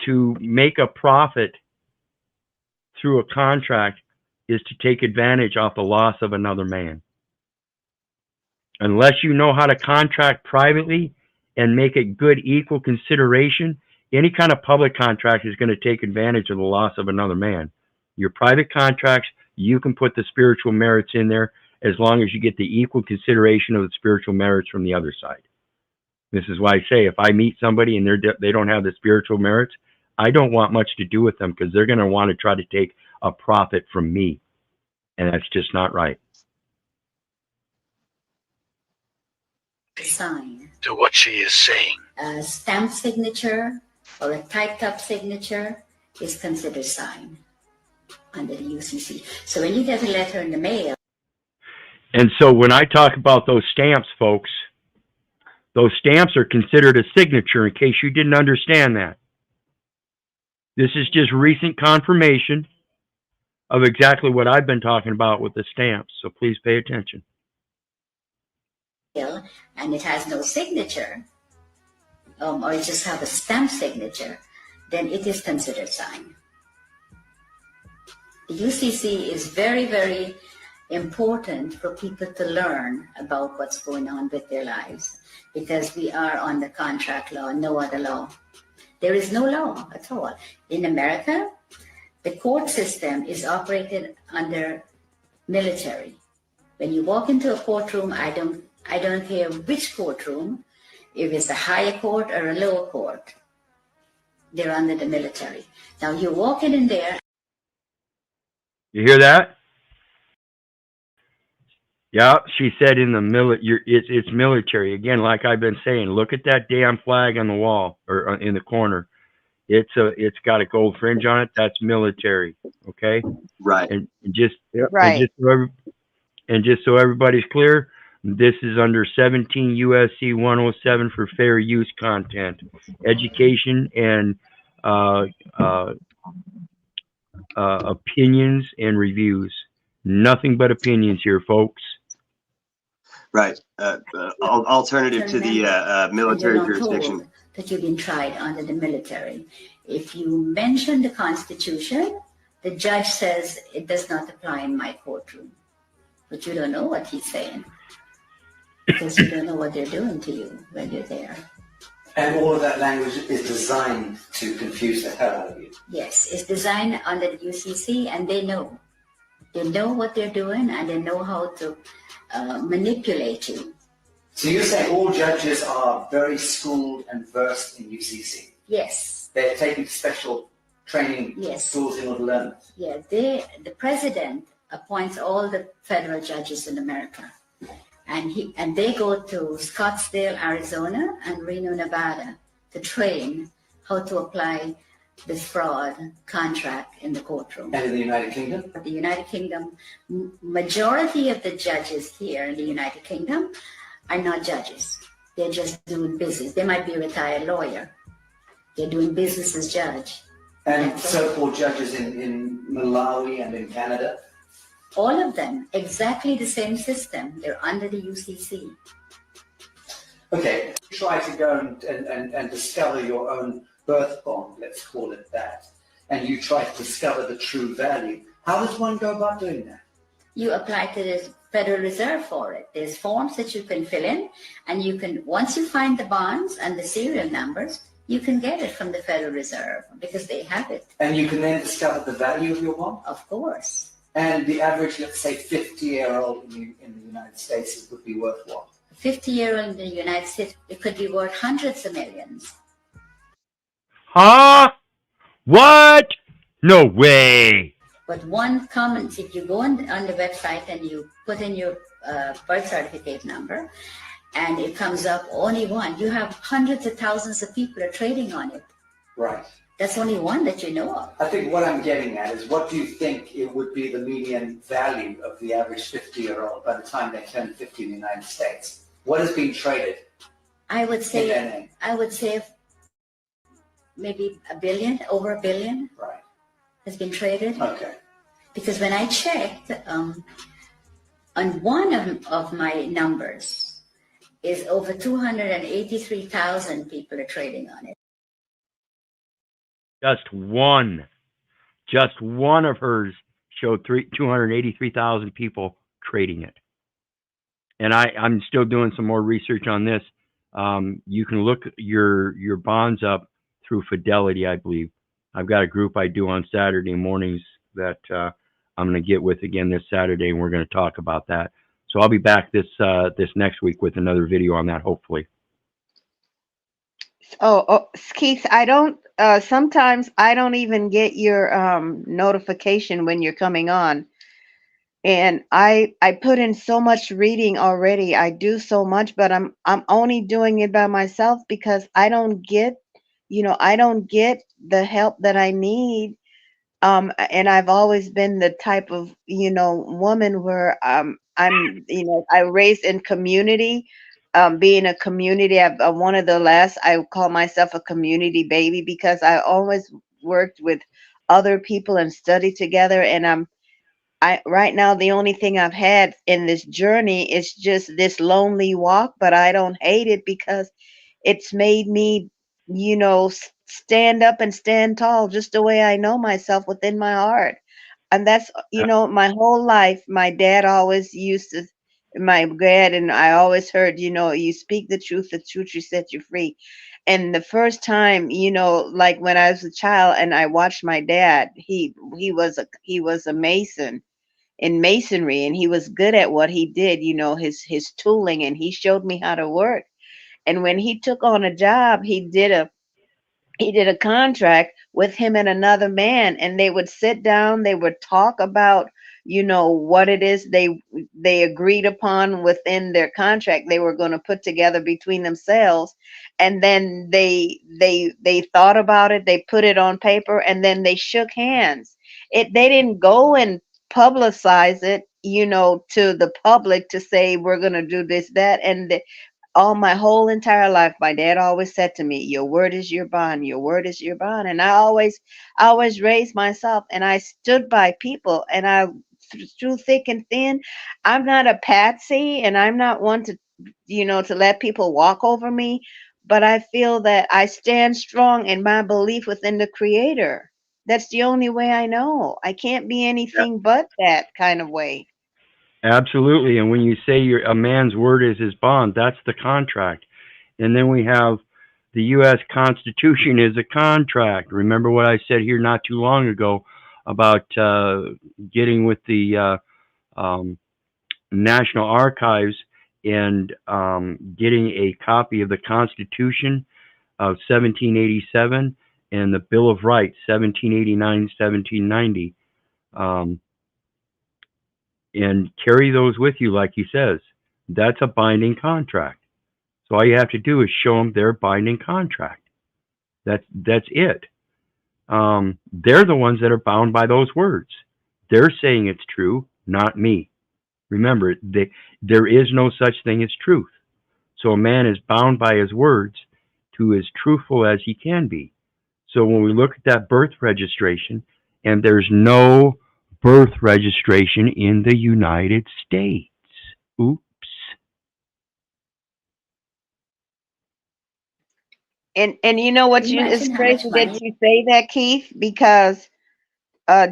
Speaker 1: to make a profit through a contract is to take advantage off the loss of another man. Unless you know how to contract privately and make it good equal consideration, any kind of public contract is going to take advantage of the loss of another man. Your private contracts, you can put the spiritual merits in there as long as you get the equal consideration of the spiritual merits from the other side. This is why I say, if I meet somebody and they don't have the spiritual merits, I don't want much to do with them, because they're going to want to try to take a profit from me. And that's just not right.
Speaker 8: Sign
Speaker 6: To what she is saying.
Speaker 8: a stamp signature or a typed up signature is considered signed under the UCC. So when you get a letter in the mail,
Speaker 1: And so when I talk about those stamps, folks, those stamps are considered a signature, in case you didn't understand that. This is just recent confirmation of exactly what I've been talking about with the stamps. So please pay attention.
Speaker 8: and it has no signature, or it just have a stamp signature, then it is considered signed. The UCC is very, very important for people to learn about what's going on with their lives, because we are on the contract law, no other law. There is no law at all. In America, the court system is operated under military. When you walk into a courtroom, I don't care which courtroom, if it's a higher court or a lower court, They're under the military. Now you're walking in there.
Speaker 1: You hear that? Yeah, she said in the military. It's military again. Like I've been saying, look at that damn flag on the wall or in the corner. It's got a gold fringe on it. That's military. Okay,
Speaker 3: Right.
Speaker 1: and just
Speaker 2: Yep.
Speaker 5: Right.
Speaker 1: and just so everybody's clear, this is under 17 U.S.C. 107 for fair use content, education, and uh, uh, opinions and reviews. Nothing but opinions here, folks.
Speaker 3: Right. Alternative to the
Speaker 8: And you're
Speaker 3: military
Speaker 8: not
Speaker 3: jurisdiction.
Speaker 8: told that you've been tried under the military. If you mention the Constitution, the judge says it does not apply in my courtroom. But you don't know what he's saying because you don't know what they're doing to you when you're there.
Speaker 9: And all of that language is designed to confuse the hell out of you.
Speaker 8: Yes, it's designed under the UCC, and they know. They know what they're doing, and they know how to manipulate you.
Speaker 9: So you're saying all judges are very schooled and versed in UCC?
Speaker 8: Yes.
Speaker 9: They're taking special training
Speaker 8: Yes.
Speaker 9: schools in order to learn it?
Speaker 8: Yeah, the president appoints all the federal judges in America. And they go to Scottsdale, Arizona and Reno, Nevada to train how to apply this fraud contract in the courtroom.
Speaker 9: And in the United Kingdom?
Speaker 8: The United Kingdom, majority of the judges here in the United Kingdom are not judges. They're just doing business. They might be a retired lawyer. They're doing business as judge.
Speaker 9: And so-called judges in Malawi and in Canada?
Speaker 8: All of them, exactly the same system. They're under the UCC.
Speaker 9: Okay, try to go and discover your own birth bond, let's call it that, and you try to discover the true value. How does one go about doing that?
Speaker 8: You apply to the Federal Reserve for it. There's forms that you can fill in, and you can, once you find the bonds and the serial numbers, you can get it from the Federal Reserve because they have it.
Speaker 9: And you can then discover the value of your bond?
Speaker 8: Of course.
Speaker 9: And the average, let's say, 50-year-old in the United States would be worth what?
Speaker 8: 50-year-old in the United States, it could be worth hundreds of millions.
Speaker 1: Huh? What? No way.
Speaker 8: But one comment, if you go on the website and you put in your birth certificate number, and it comes up only one, you have hundreds of thousands of people are trading on it.
Speaker 9: Right.
Speaker 8: That's only one that you know of.
Speaker 9: I think what I'm getting at is, what do you think it would be the median value of the average 50-year-old by the time they turn 50 in the United States? What is being traded?
Speaker 8: I would say
Speaker 9: in NA?
Speaker 8: I would say maybe $1 billion, over $1 billion,
Speaker 9: Right.
Speaker 8: has been traded.
Speaker 9: Okay.
Speaker 8: Because when I checked, on one of my numbers is over 283,000 people are trading on it.
Speaker 1: Just one of hers showed 283,000 people trading it. And I'm still doing some more research on this. You can look your bonds up through Fidelity, I believe. I've got a group I do on Saturday mornings that I'm going to get with again this Saturday, and we're going to talk about that. So I'll be back this next week with another video on that, hopefully.
Speaker 5: Oh, Keith, I don't, sometimes I don't even get your notification when you're coming on. And I put in so much reading already. I do so much, but I'm only doing it by myself because I don't get, I don't get the help that I need. And I've always been the type of, woman where I'm, I raised in community. Being a community, I'm one of the last, I call myself a community baby because I always worked with other people and studied together. And right now, the only thing I've had in this journey is just this lonely walk, but I don't hate it because it's made me, stand up and stand tall just the way I know myself within my heart. And that's, my whole life, my dad always used to, my dad and I always heard, you speak the truth will set you free. And the first time, like when I was a child and I watched my dad, he was a mason in masonry, and he was good at what he did, his tooling, and he showed me how to work. And when he took on a job, he did he did a contract with him and another man, and they would sit down, they would talk about, what it is they agreed upon within their contract they were going to put together between themselves, and then they thought about it, they put it on paper, and then they shook hands. They didn't go and publicize it, to the public to say we're going to do this, that, and all my whole entire life, my dad always said to me, your word is your bond, your word is your bond. And I always raised myself, and I stood by people, and through thick and thin, I'm not a patsy, and I'm not one to let people walk over me. But I feel that I stand strong in my belief within the creator. That's the only way I know. I can't be anything but that kind of way.
Speaker 1: Absolutely. And when you say a man's word is his bond, that's the contract. And then we have the U.S. Constitution is a contract. Remember what I said here not too long ago about getting with the National Archives and getting a copy of the Constitution of 1787 and the Bill of Rights, 1789, 1790. And carry those with you, like he says. That's a binding contract. So all you have to do is show them their binding contract. That's it. They're the ones that are bound by those words. They're saying it's true, not me. Remember, there is no such thing as truth. So a man is bound by his words to as truthful as he can be. So when we look at that birth registration, and there's no birth registration in the United States. Oops.
Speaker 5: And you know what, it's crazy that you say that, Keith, because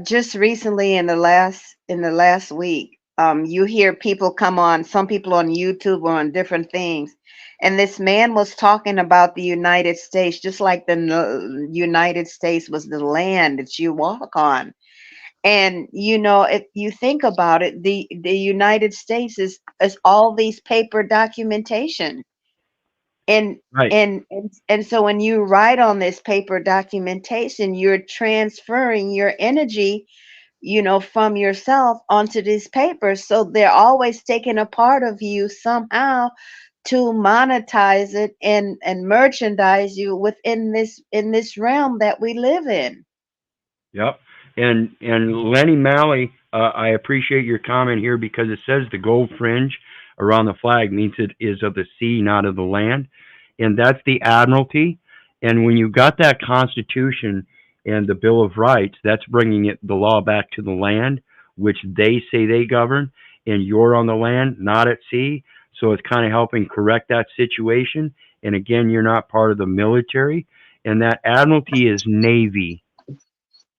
Speaker 5: just recently in the last week, you hear people come on, some people on YouTube or on different things, and this man was talking about the United States, just like the United States was the land that you walk on. And if you think about it, the United States is all these paper documentation. And
Speaker 1: Right.
Speaker 5: and so when you write on this paper documentation, you're transferring your energy, from yourself onto these papers. So they're always taking a part of you somehow to monetize it and merchandise you within this realm that we live in.
Speaker 1: Yep. And Lenny Malley, I appreciate your comment here because it says the gold fringe around the flag means it is of the sea, not of the land. And that's the admiralty. And when you got that Constitution and the Bill of Rights, that's bringing the law back to the land, which they say they govern, and you're on the land, not at sea. So it's kind of helping correct that situation. And again, you're not part of the military. And that admiralty is Navy.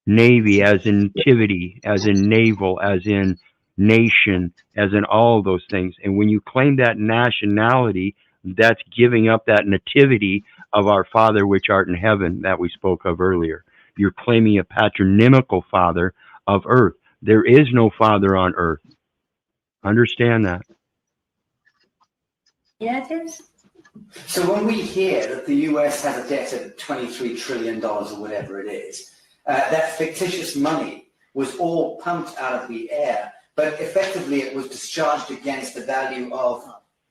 Speaker 1: Navy as in nativity, as in naval, as in nation, as in all of those things. And when you claim that nationality, that's giving up that nativity of our Father which art in heaven that we spoke of earlier. You're claiming a patronymical father of earth. There is no father on earth. Understand that.
Speaker 8: Yeah, it is.
Speaker 9: So when we hear that the US has a debt of $23 trillion or whatever it is, that fictitious money was all pumped out of the air, but effectively it was discharged against the value of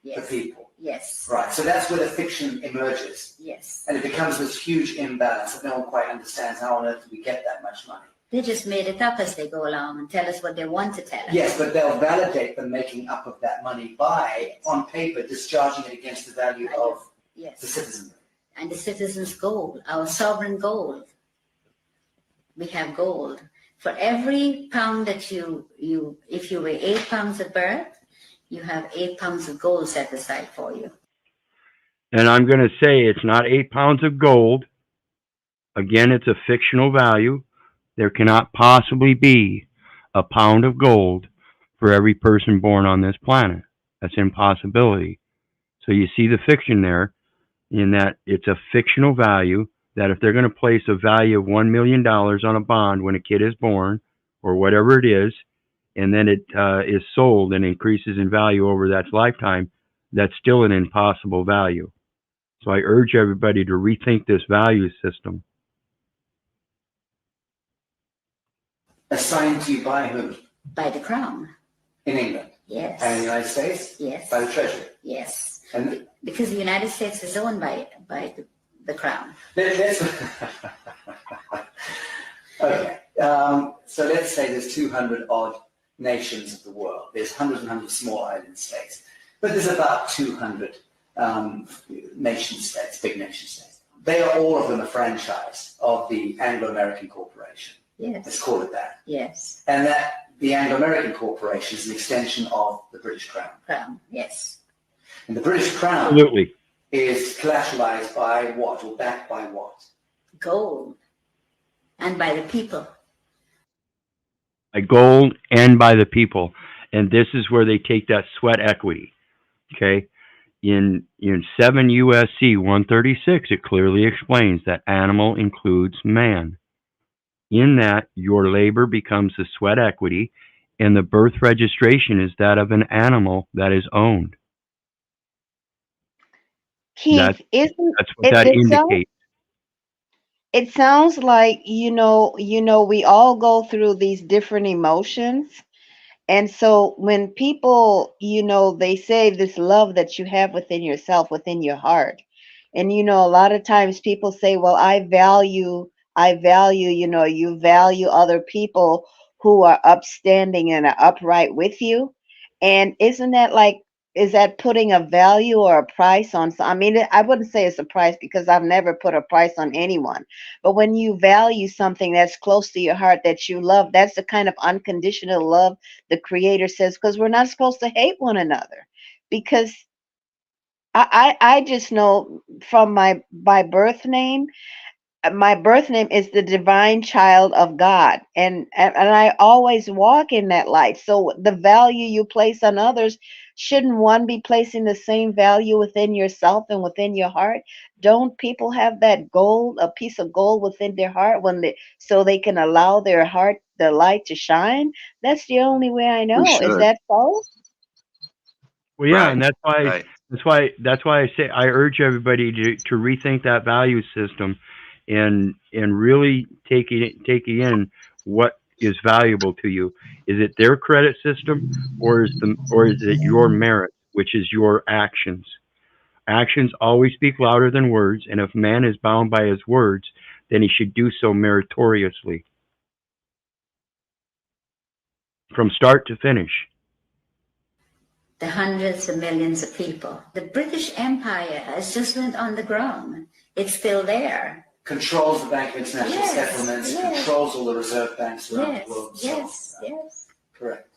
Speaker 9: the people.
Speaker 8: Yes.
Speaker 9: Right. So that's where the fiction emerges.
Speaker 8: Yes.
Speaker 9: And it becomes this huge imbalance that no one quite understands. How on earth do we get that much money?
Speaker 8: They just made it up as they go along and tell us what they want to tell us.
Speaker 9: Yes, but they'll validate the making up of that money by, on paper, discharging it against the value of the citizenry.
Speaker 8: And the citizens' gold, our sovereign gold. We have gold. For every pound that if you weigh 8 pounds at birth, you have 8 pounds of gold set aside for you.
Speaker 1: And I'm going to say it's not 8 pounds of gold. Again, it's a fictional value. There cannot possibly be a pound of gold for every person born on this planet. That's an impossibility. So you see the fiction there in that it's a fictional value that if they're going to place a value of $1 million on a bond when a kid is born or whatever it is, and then it is sold and increases in value over that lifetime, that's still an impossible value. So I urge everybody to rethink this value system.
Speaker 9: Assigned to you by whom?
Speaker 8: By the Crown.
Speaker 9: In England?
Speaker 8: Yes.
Speaker 9: And in the United States?
Speaker 8: Yes.
Speaker 9: By the Treasury?
Speaker 8: Yes.
Speaker 9: And
Speaker 8: because the United States is owned by the Crown.
Speaker 9: let's okay. So let's say there's 200 odd nations of the world. There's hundreds and hundreds of small island states. But there's about 200 nation states, big nation states. They are all of them a franchise of the Anglo-American Corporation.
Speaker 8: Yes.
Speaker 9: Let's call it that.
Speaker 8: Yes.
Speaker 9: And that the Anglo-American Corporation is an extension of the British Crown.
Speaker 8: Crown, yes.
Speaker 9: And the British Crown
Speaker 1: Absolutely.
Speaker 9: is collateralized by what, or backed by what?
Speaker 8: Gold. And by the people.
Speaker 1: By gold and by the people. And this is where they take that sweat equity. Okay? In 7 U.S.C. 136, it clearly explains that animal includes man. In that, your labor becomes the sweat equity, and the birth registration is that of an animal that is owned.
Speaker 5: Keith,
Speaker 1: That's what
Speaker 5: it,
Speaker 1: that
Speaker 5: it sounds,
Speaker 1: indicates.
Speaker 5: it sounds like, we all go through these different emotions. And so when people, they say this love that you have within yourself, within your heart, and, a lot of times people say, well, I value, you value other people who are upstanding and are upright with you. And isn't that like, is that putting a value or a price on? I mean, I wouldn't say it's a price because I've never put a price on anyone. But when you value something that's close to your heart that you love, that's the kind of unconditional love the Creator says, because we're not supposed to hate one another. Because I just know from my birth name, my birth name is the divine child of God, and I always walk in that light. So the value you place on others, shouldn't one be placing the same value within yourself and within your heart? Don't people have that gold, a piece of gold within their heart, so they can allow their heart, the light to shine? That's the only way I know. Is that so?
Speaker 1: Well, yeah,
Speaker 3: Right,
Speaker 1: and that's why I say I urge everybody to rethink that value system, and really taking in what is valuable to you. Is it their credit system, or is it your merit, which is your actions? Actions always speak louder than words, and if man is bound by his words, then he should do so meritoriously, from start to finish.
Speaker 8: The hundreds of millions of people. The British Empire has just went on the ground. It's still there.
Speaker 9: Controls the Bank of International Settlements, controls all the reserve banks around the world.
Speaker 8: Yes.
Speaker 9: Correct.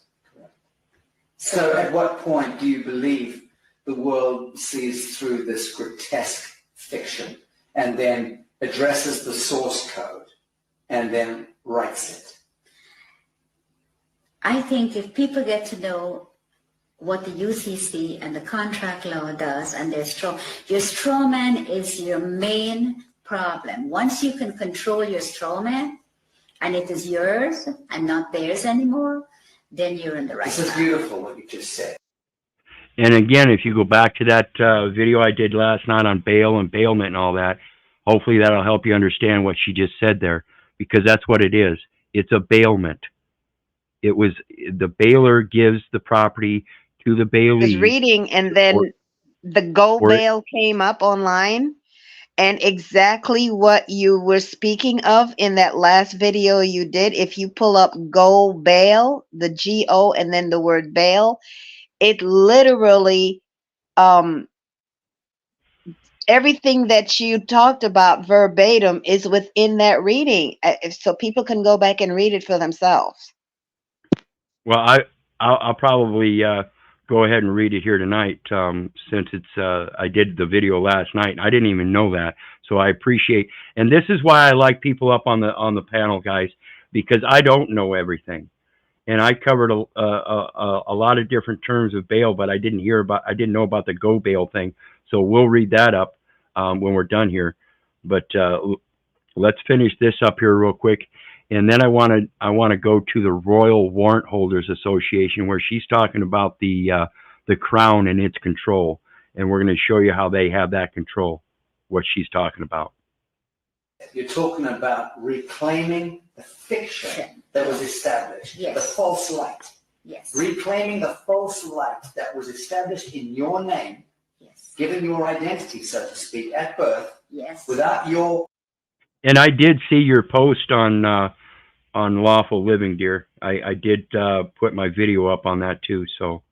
Speaker 9: So at what point do you believe the world sees through this grotesque fiction and then addresses the source code and then writes it?
Speaker 8: I think if people get to know what the UCC and the contract law does, and your straw man is your main problem. Once you can control your straw man, and it is yours and not theirs anymore, then you're in the right path.
Speaker 9: This is beautiful what you just said.
Speaker 1: And again, if you go back to that video I did last night on bail and bailment and all that, hopefully that'll help you understand what she just said there, because that's what it is. It's a bailment. It was the bailer gives the property to the bailee.
Speaker 5: I was reading, and then the Go Bail came up online, and exactly what you were speaking of in that last video you did. If you pull up Go Bail, the G-O and then the word bail, it literally everything that you talked about verbatim is within that reading, so people can go back and read it for themselves.
Speaker 1: Well, I'll probably go ahead and read it here tonight, since it's I did the video last night and I didn't even know that. So I appreciate, and this is why I like people up on the panel, guys, because I don't know everything, and I covered a lot of different terms of bail, but I didn't know about the Go Bail thing. So we'll read that up when we're done here. But let's finish this up here real quick. And then I want to go to the Royal Warrant Holders Association, where she's talking about the Crown and its control, and we're going to show you how they have that control. what she's talking about.
Speaker 9: You're talking about reclaiming the fiction that was established,
Speaker 8: Yes.
Speaker 9: the false light.
Speaker 8: Yes.
Speaker 9: Reclaiming the false light that was established in your name,
Speaker 8: Yes.
Speaker 9: given your identity, so to speak, at birth,
Speaker 8: Yes.
Speaker 9: without your.
Speaker 1: And I did see your post on lawful living, dear. I did put my video up on that too. So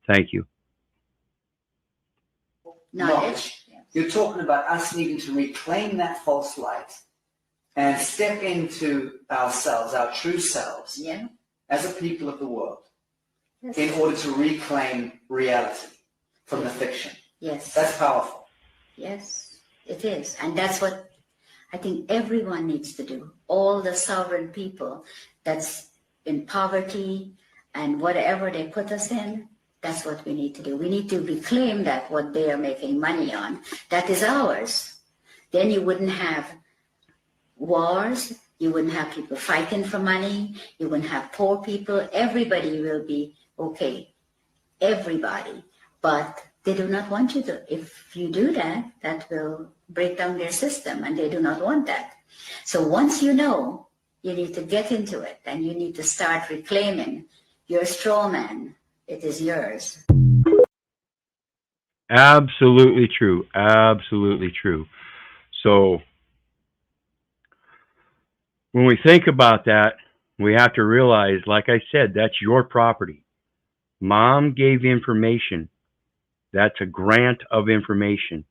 Speaker 1: thank you.
Speaker 8: Knowledge. Yes.
Speaker 9: You're talking about us needing to reclaim that false light and step into ourselves, our true selves,
Speaker 8: Yeah.
Speaker 9: as a people of the world,
Speaker 8: Yes.
Speaker 9: in order to reclaim reality from the fiction.
Speaker 8: Yes.
Speaker 9: That's powerful.
Speaker 8: Yes, it is. And that's what I think everyone needs to do. All the sovereign people that's in poverty and whatever they put us in, that's what we need to do. We need to reclaim that what they are making money on, that is ours. Then you wouldn't have wars, you wouldn't have people fighting for money, you wouldn't have poor people. Everybody will be okay. Everybody. But they do not want you to. If you do that, that will break down their system, and they do not want that. So once you know, you need to get into it, and you need to start reclaiming your straw man. It is yours.
Speaker 1: Absolutely true. Absolutely true. So when we think about that, we have to realize, like I said, that's your property. Mom gave information. That's a grant of information.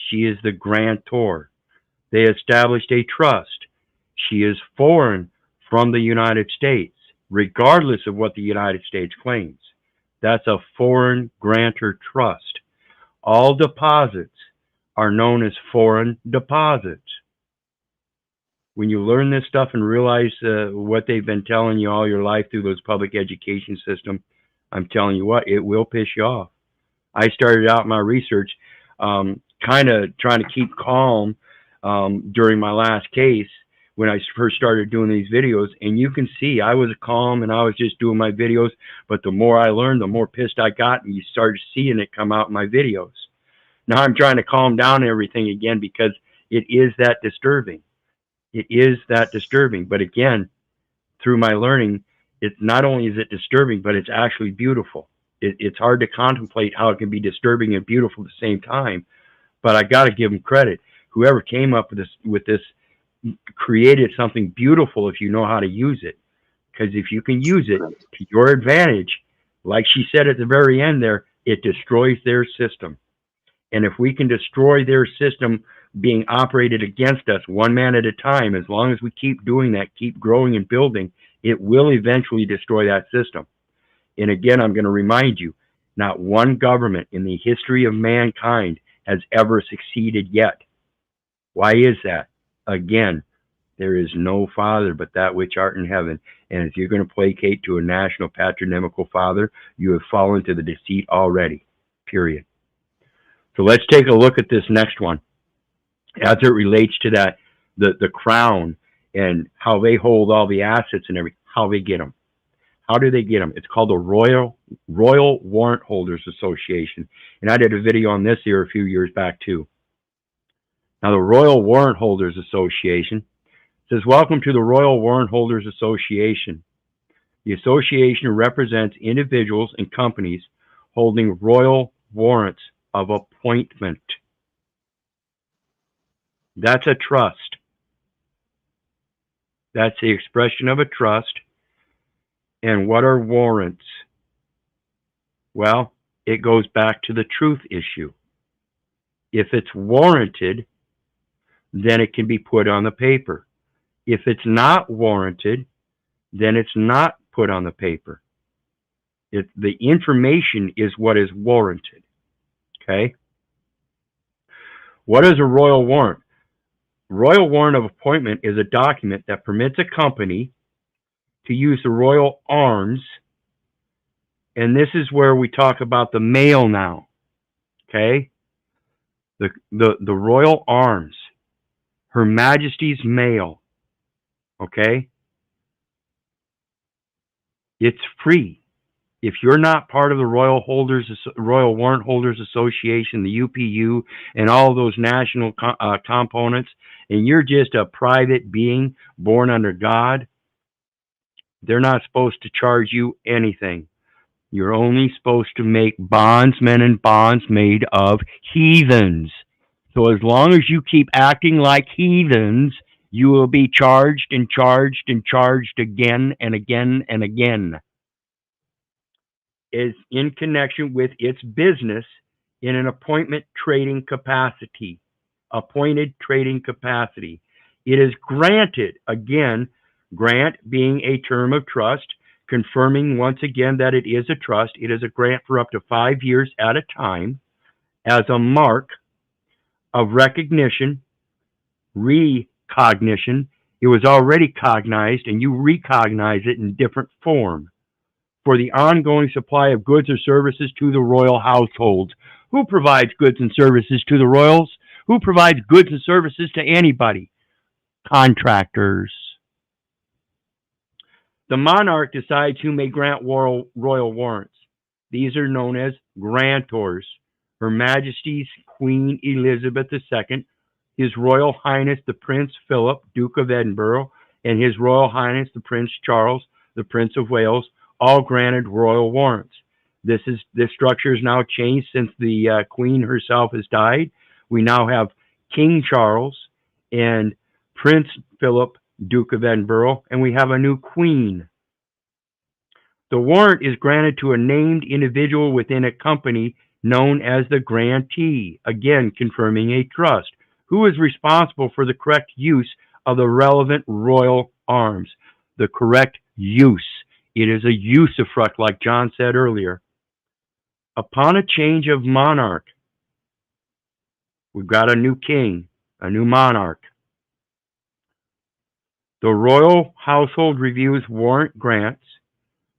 Speaker 1: She is the grantor. They established a trust. She is foreign from the United States, regardless of what the United States claims. That's a foreign grantor trust. All deposits are known as foreign deposits. When you learn this stuff and realize what they've been telling you all your life through those public education system, I'm telling you what, it will piss you off. I started out my research kind of trying to keep calm during my last case when I first started doing these videos. And you can see I was calm and I was just doing my videos. But the more I learned, the more pissed I got. And you started seeing it come out in my videos. Now I'm trying to calm down everything again because it is that disturbing. It is that disturbing. But again, through my learning, it's not only is it disturbing, but it's actually beautiful. It's hard to contemplate how it can be disturbing and beautiful at the same time, but I got to give them credit. Whoever came up with this created something beautiful if you know how to use it. Because if you can use it to your advantage, like she said at the very end there, it destroys their system. And if we can destroy their system being operated against us one man at a time, as long as we keep doing that, keep growing and building, it will eventually destroy that system. And again, I'm going to remind you, not one government in the history of mankind has ever succeeded yet. Why is that? Again, there is no father but that which art in heaven. And if you're going to placate to a national patronymical father, you have fallen to the deceit already, period. So let's take a look at this next one as it relates to that, the crown and how they hold all the assets and everything, how they get them. How do they get them? It's called the Royal Warrant Holders Association. And I did a video on this here a few years back too. Now the Royal Warrant Holders Association says, welcome to the Royal Warrant Holders Association. The association represents individuals and companies holding royal warrants of appointment. That's a trust. That's the expression of a trust. And what are warrants? Well, it goes back to the truth issue. If it's warranted, then it can be put on the paper. If it's not warranted, then it's not put on the paper. The information is what is warranted. Okay? What is a royal warrant? Royal warrant of appointment is a document that permits a company to use the royal arms, and this is where we talk about the mail now. Okay? The royal arms, Her Majesty's mail. Okay? It's free. If you're not part of the Royal Warrant Holders Association, the UPU, and all those national components, and you're just a private being born under God, they're not supposed to charge you anything. You're only supposed to make bondsmen and bonds made of heathens. So as long as you keep acting like heathens, you will be charged and charged and charged again and again and again. Is in connection with its business in an appointed trading capacity. Appointed trading capacity. It is granted, again, grant being a term of trust, confirming once again that it is a trust. It is a grant for up to 5 years at a time as a mark of recognition, recognition. It was already cognized, and you recognize it in different form for the ongoing supply of goods or services to the royal household. Who provides goods and services to the royals? Who provides goods and services to anybody? Contractors. The monarch decides who may grant royal warrants. These are known as grantors. Her Majesty's Queen Elizabeth II, His Royal Highness the Prince Philip, Duke of Edinburgh, and His Royal Highness the Prince Charles, the Prince of Wales, all granted royal warrants. This structure is now changed since the Queen herself has died. We now have King Charles and Prince Philip, Duke of Edinburgh, and we have a new Queen. The warrant is granted to a named individual within a company known as the grantee, again confirming a trust, who is responsible for the correct use of the relevant royal arms. The correct use. It is a usufruct, like John said earlier. Upon a change of monarch, we've got a new king, a new monarch. The royal household reviews warrant grants,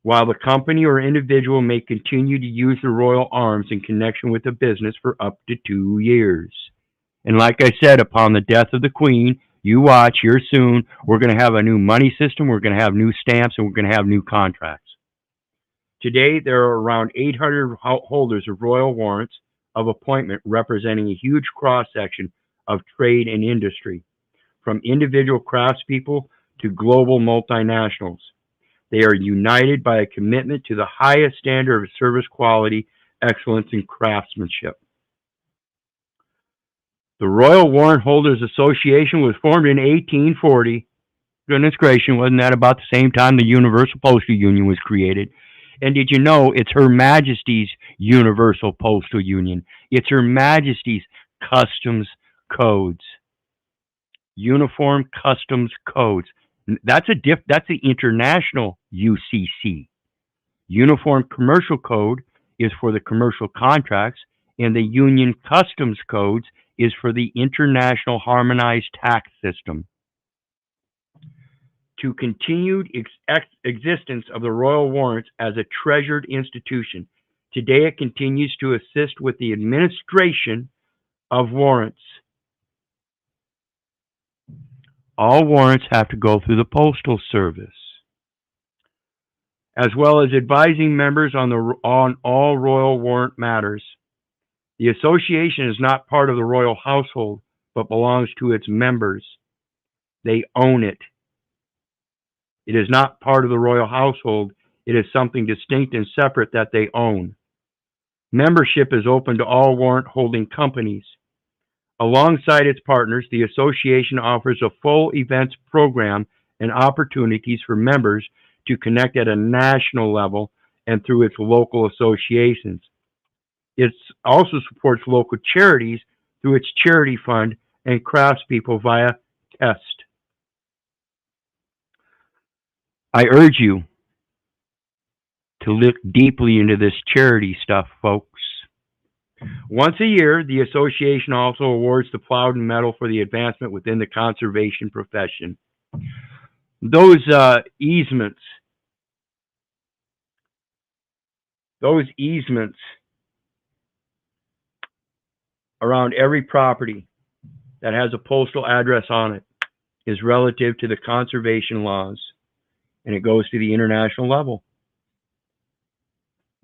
Speaker 1: while the company or individual may continue to use the royal arms in connection with the business for up to 2 years. And like I said, upon the death of the Queen, you watch, here soon, we're going to have a new money system, we're going to have new stamps, and we're going to have new contracts. Today, there are around 800 holders of royal warrants of appointment representing a huge cross-section of trade and industry, from individual craftspeople to global multinationals. They are united by a commitment to the highest standard of service quality, excellence, and craftsmanship. The Royal Warrant Holders Association was formed in 1840. Goodness gracious, wasn't that about the same time the Universal Postal Union was created? And did you know it's Her Majesty's Universal Postal Union? It's Her Majesty's Customs Codes. Uniform Customs Codes. That's the international UCC. Uniform Commercial Code is for the commercial contracts, and the Union Customs Codes is for the international harmonized tax system. To continued existence of the royal warrants as a treasured institution, today it continues to assist with the administration of warrants. All warrants have to go through the Postal Service, as well as advising members on all royal warrant matters. The association is not part of the royal household, but belongs to its members. They own it. It is not part of the royal household. It is something distinct and separate that they own. Membership is open to all warrant-holding companies. Alongside its partners, the association offers a full events program and opportunities for members to connect at a national level and through its local associations. It also supports local charities through its charity fund and craftspeople via P.I.G.S.C.U.N.T.S. I urge you to look deeply into this charity stuff, folks. Once a year, the association also awards the Plowden Medal for the advancement within the conservation profession. Those easements around every property that has a postal address on it is relative to the conservation laws, and it goes to the international level.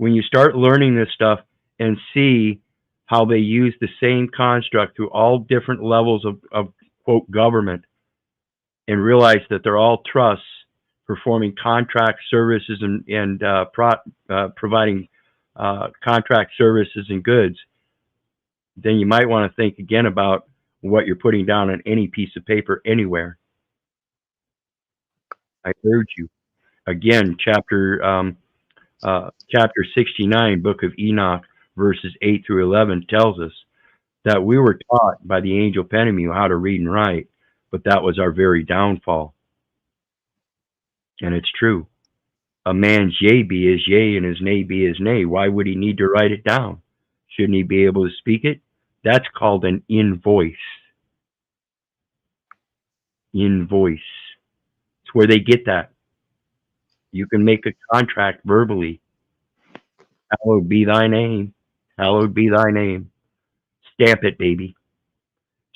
Speaker 1: when you start learning this stuff and see how they use the same construct through all different levels of quote government, and realize that they're all trusts performing contract services and providing contract services and goods, then you might want to think again about what you're putting down on any piece of paper anywhere. I urge you. Again, chapter 69, Book of Enoch, verses 8 through 11 tells us that we were taught by the angel Penemu how to read and write, but that was our very downfall. And it's true. A man's yea be his yea and his nay be his nay. Why would he need to write it down? Shouldn't he be able to speak it? That's called an invoice. Invoice. It's where they get that. You can make a contract verbally. Hallowed be thy name. Hallowed be thy name. Stamp it, baby.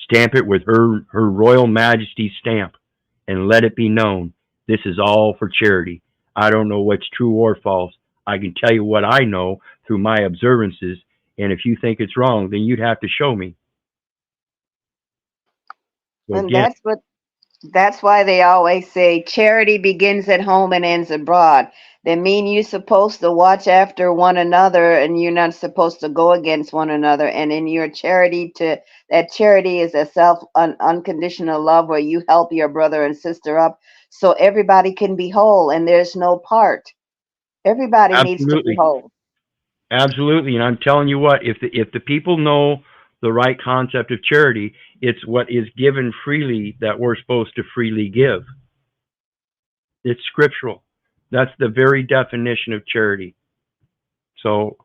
Speaker 1: Stamp it with her royal majesty's stamp, and let it be known this is all for charity. I don't know what's true or false. I can tell you what I know through my observances, and if you think it's wrong, then you'd have to show me. So
Speaker 5: And
Speaker 1: again,
Speaker 5: that's why they always say charity begins at home and ends abroad. They mean you're supposed to watch after one another, and you're not supposed to go against one another. And in your charity, that charity is a unconditional love where you help your brother and sister up, so everybody can be whole and there's no part. Everybody needs to be
Speaker 1: absolutely,
Speaker 5: whole.
Speaker 1: absolutely. And I'm telling you what, if the people know the right concept of charity, it's what is given freely that we're supposed to freely give. It's scriptural. That's the very definition of charity. So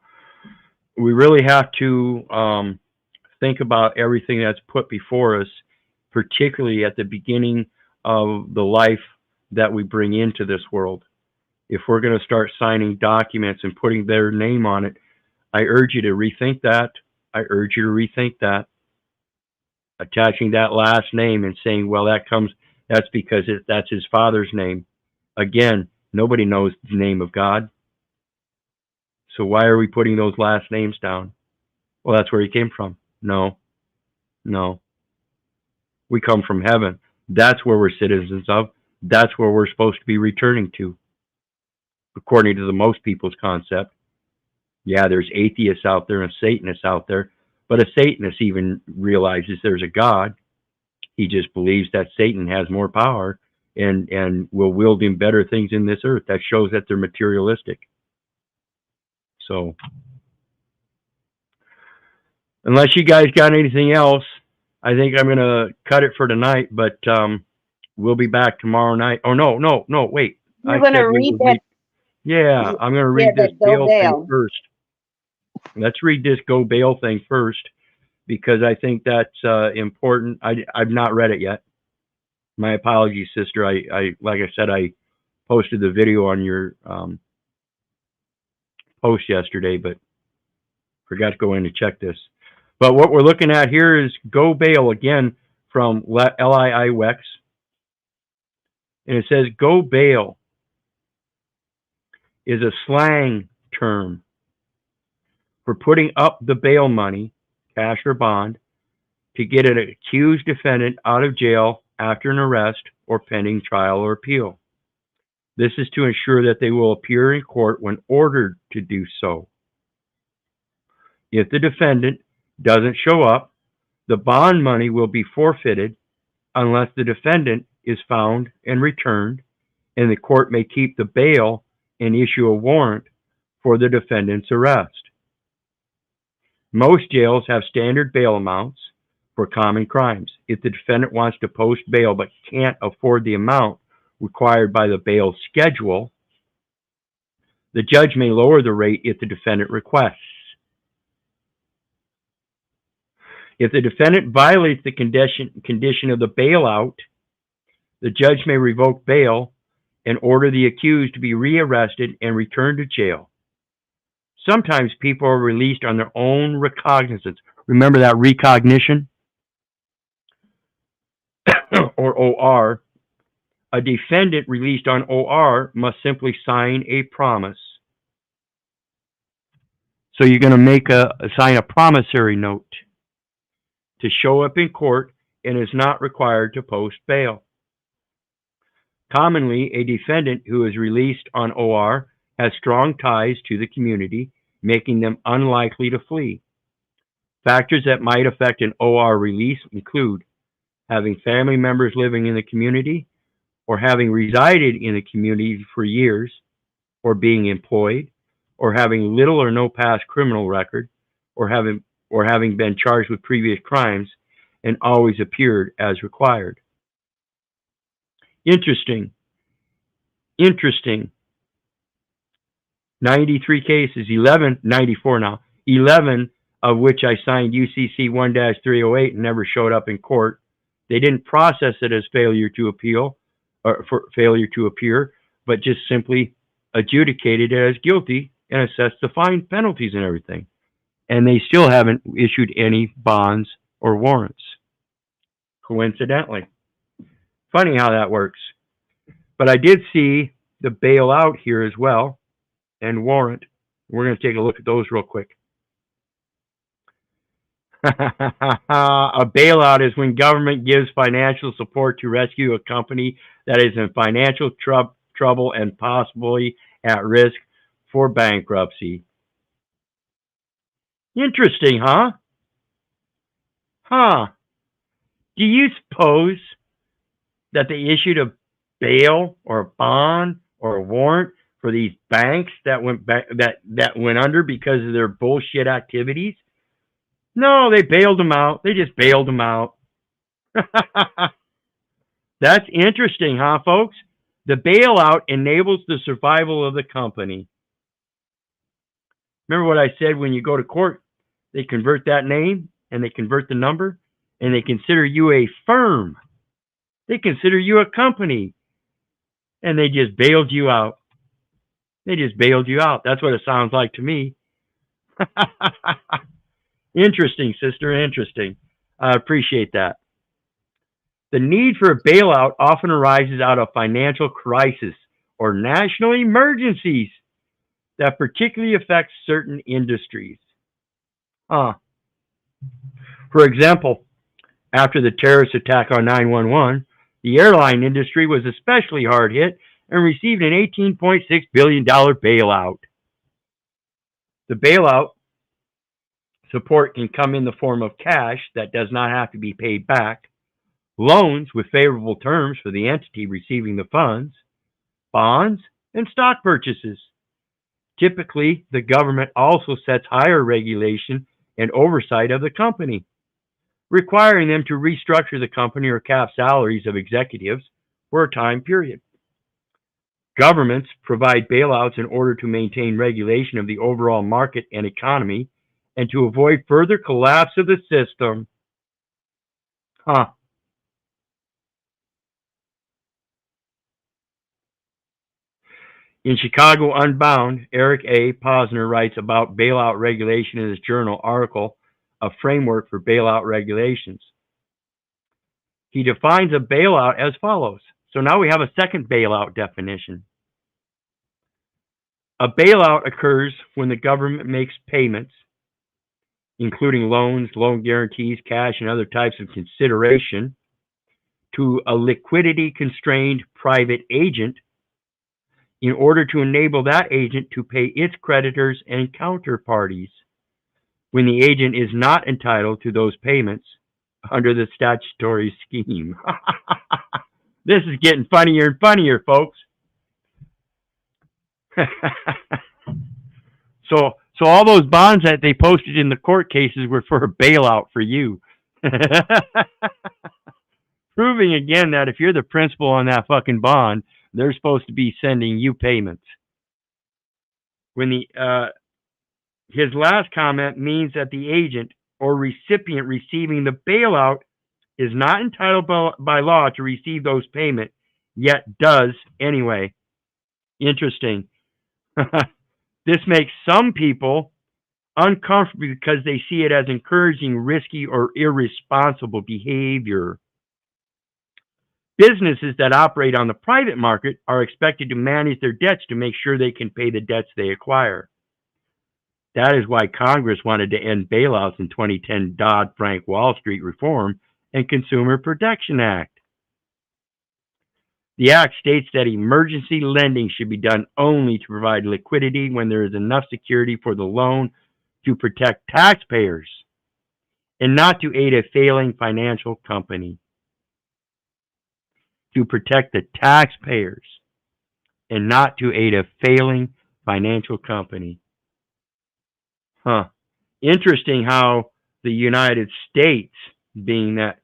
Speaker 1: we really have to think about everything that's put before us, particularly at the beginning of the life that we bring into this world. If we're going to start signing documents and putting their name on it, I urge you to rethink that. I urge you to rethink that. Attaching that last name and saying, well, that's because that's his father's name. Again, nobody knows the name of God. So why are we putting those last names down? Well, that's where he came from. No. We come from heaven. That's where we're citizens of. That's where we're supposed to be returning to, according to the most people's concept. Yeah, there's atheists out there and Satanists out there, but a Satanist even realizes there's a God. He just believes that Satan has more power and will wield in better things in this earth. That shows that they're materialistic. So, unless you guys got anything else, I think I'm going to cut it for tonight, but we'll be back tomorrow night. Oh, no, wait.
Speaker 5: You're going to read that?
Speaker 1: Yeah, I'm going to read this
Speaker 5: Go
Speaker 1: bail thing first. Let's read this go bail thing first, because I think that's important. I've not read it yet. My apologies, sister. I like I said, I posted the video on your post yesterday, but forgot to go in to check this. But what we're looking at here is go bail, again, from LIIWEX. And it says go bail is a slang term for putting up the bail money, cash or bond, to get an accused defendant out of jail after an arrest or pending trial or appeal. This is to ensure that they will appear in court when ordered to do so. If the defendant doesn't show up, the bond money will be forfeited unless the defendant is found and returned, and the court may keep the bail and issue a warrant for the defendant's arrest. Most jails have standard bail amounts for common crimes. If the defendant wants to post bail but can't afford the amount required by the bail schedule, the judge may lower the rate if the defendant requests. If the defendant violates the condition of the bailout, the judge may revoke bail and order the accused to be rearrested and returned to jail. Sometimes people are released on their own recognizance. Remember that recognition? Or OR. A defendant released on OR must simply sign a promise. So you're going to sign a promissory note to show up in court and is not required to post bail. Commonly, a defendant who is released on OR has strong ties to the community, making them unlikely to flee. Factors that might affect an OR release include having family members living in the community, or having resided in the community for years, or being employed, or having little or no past criminal record, or having been charged with previous crimes and always appeared as required. Interesting. 93 cases, 94 now, 11 of which I signed UCC 1-308 and never showed up in court. They didn't process it as failure to appeal or for failure to appear, but just simply adjudicated it as guilty and assessed the fine, penalties, and everything. And they still haven't issued any bonds or warrants, coincidentally. Funny how that works. But I did see the bailout here as well and warrant. We're going to take a look at those real quick. A bailout is when government gives financial support to rescue a company that is in financial trouble and possibly at risk for bankruptcy. Interesting, huh? Do you suppose that they issued a bail or a bond or a warrant for these banks that went under because of their bullshit activities? No, they bailed them out. They just bailed them out. That's interesting, huh, folks? The bailout enables the survival of the company. Remember what I said, when you go to court, they convert that name and they convert the number and they consider you a firm. They consider you a company. And they just bailed you out. They just bailed you out. That's what it sounds like to me. Interesting, sister, interesting. I appreciate that. The need for a bailout often arises out of financial crisis or national emergencies that particularly affect certain industries. For example, after the terrorist attack on 9/11, the airline industry was especially hard hit and received an $18.6 billion bailout. The bailout support can come in the form of cash that does not have to be paid back, loans with favorable terms for the entity receiving the funds, bonds, and stock purchases. Typically, the government also sets higher regulation and oversight of the company, requiring them to restructure the company or cap salaries of executives for a time period. Governments provide bailouts in order to maintain regulation of the overall market and economy and to avoid further collapse of the system. In Chicago Unbound, Eric A. Posner writes about bailout regulation in his journal article, A Framework for Bailout Regulations. He defines a bailout as follows. So now we have a second bailout definition. A bailout occurs when the government makes payments, including loans, loan guarantees, cash, and other types of consideration, to a liquidity-constrained private agent in order to enable that agent to pay its creditors and counterparties when the agent is not entitled to those payments under the statutory scheme. This is getting funnier and funnier, folks. So all those bonds that they posted in the court cases were for a bailout for you. Proving again that if you're the principal on that fucking bond, they're supposed to be sending you payments. When his last comment means that the agent or recipient receiving the bailout is not entitled by law to receive those payments, yet does anyway. Interesting. This makes some people uncomfortable because they see it as encouraging risky or irresponsible behavior. Businesses that operate on the private market are expected to manage their debts to make sure they can pay the debts they acquire. That is why Congress wanted to end bailouts in 2010 Dodd-Frank Wall Street Reform and Consumer Protection Act. The act states that emergency lending should be done only to provide liquidity when there is enough security for the loan to protect taxpayers and not to aid a failing financial company. To protect the taxpayers and not to aid a failing financial company. Huh. Interesting how the United States, being that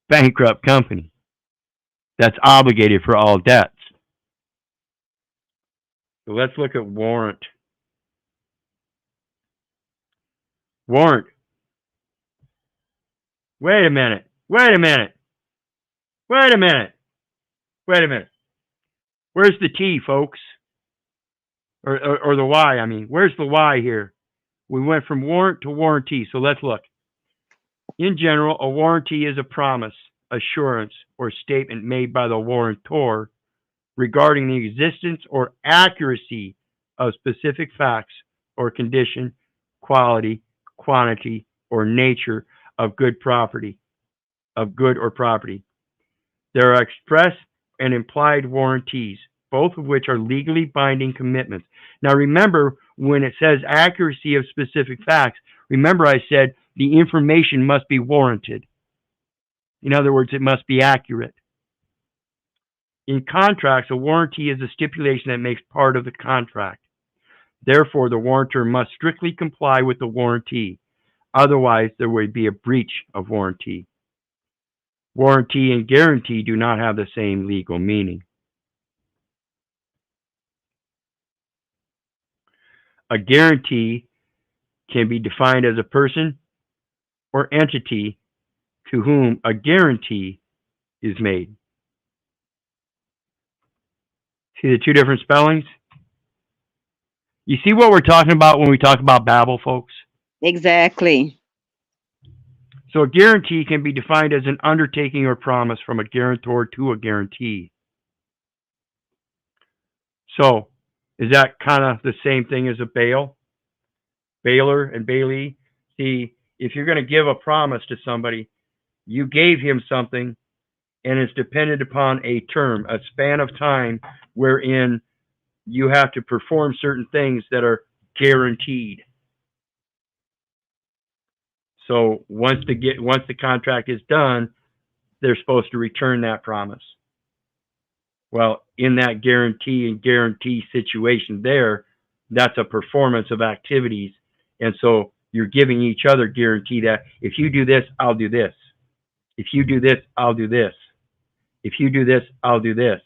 Speaker 1: bankrupt company that's obligated for all debts. So let's look at warrant. Warrant. Wait a minute. Wait a minute. Wait a minute. Wait a minute. Where's the T, folks? Or the Y, I mean. Where's the Y here? We went from warrant to warranty, so let's look. In general, a warranty is a promise, assurance, or statement made by the warrantor regarding the existence or accuracy of specific facts or condition, quality, quantity, or nature of good or property. There are express and implied warranties, both of which are legally binding commitments. Now remember, when it says accuracy of specific facts, remember I said the information must be warranted. In other words, it must be accurate. In contracts, a warranty is a stipulation that makes part of the contract. Therefore, the warrantor must strictly comply with the warranty. Otherwise, there would be a breach of warranty. Warranty and guarantee do not have the same legal meaning. A guarantee can be defined as a person or entity to whom a guarantee is made. See the two different spellings? You see what we're talking about when we talk about Babel, folks?
Speaker 5: Exactly.
Speaker 1: So a guarantee can be defined as an undertaking or promise from a guarantor to a guarantee. So, is that kind of the same thing as a bail? Bailer and bailee? See, if you're going to give a promise to somebody, you gave him something, and it's dependent upon a term, a span of time wherein you have to perform certain things that are guaranteed. So once the contract is done, they're supposed to return that promise. Well, in that guarantee situation there, that's a performance of activities. And so you're giving each other guarantee that if you do this, I'll do this. If you do this, I'll do this. If you do this, I'll do this.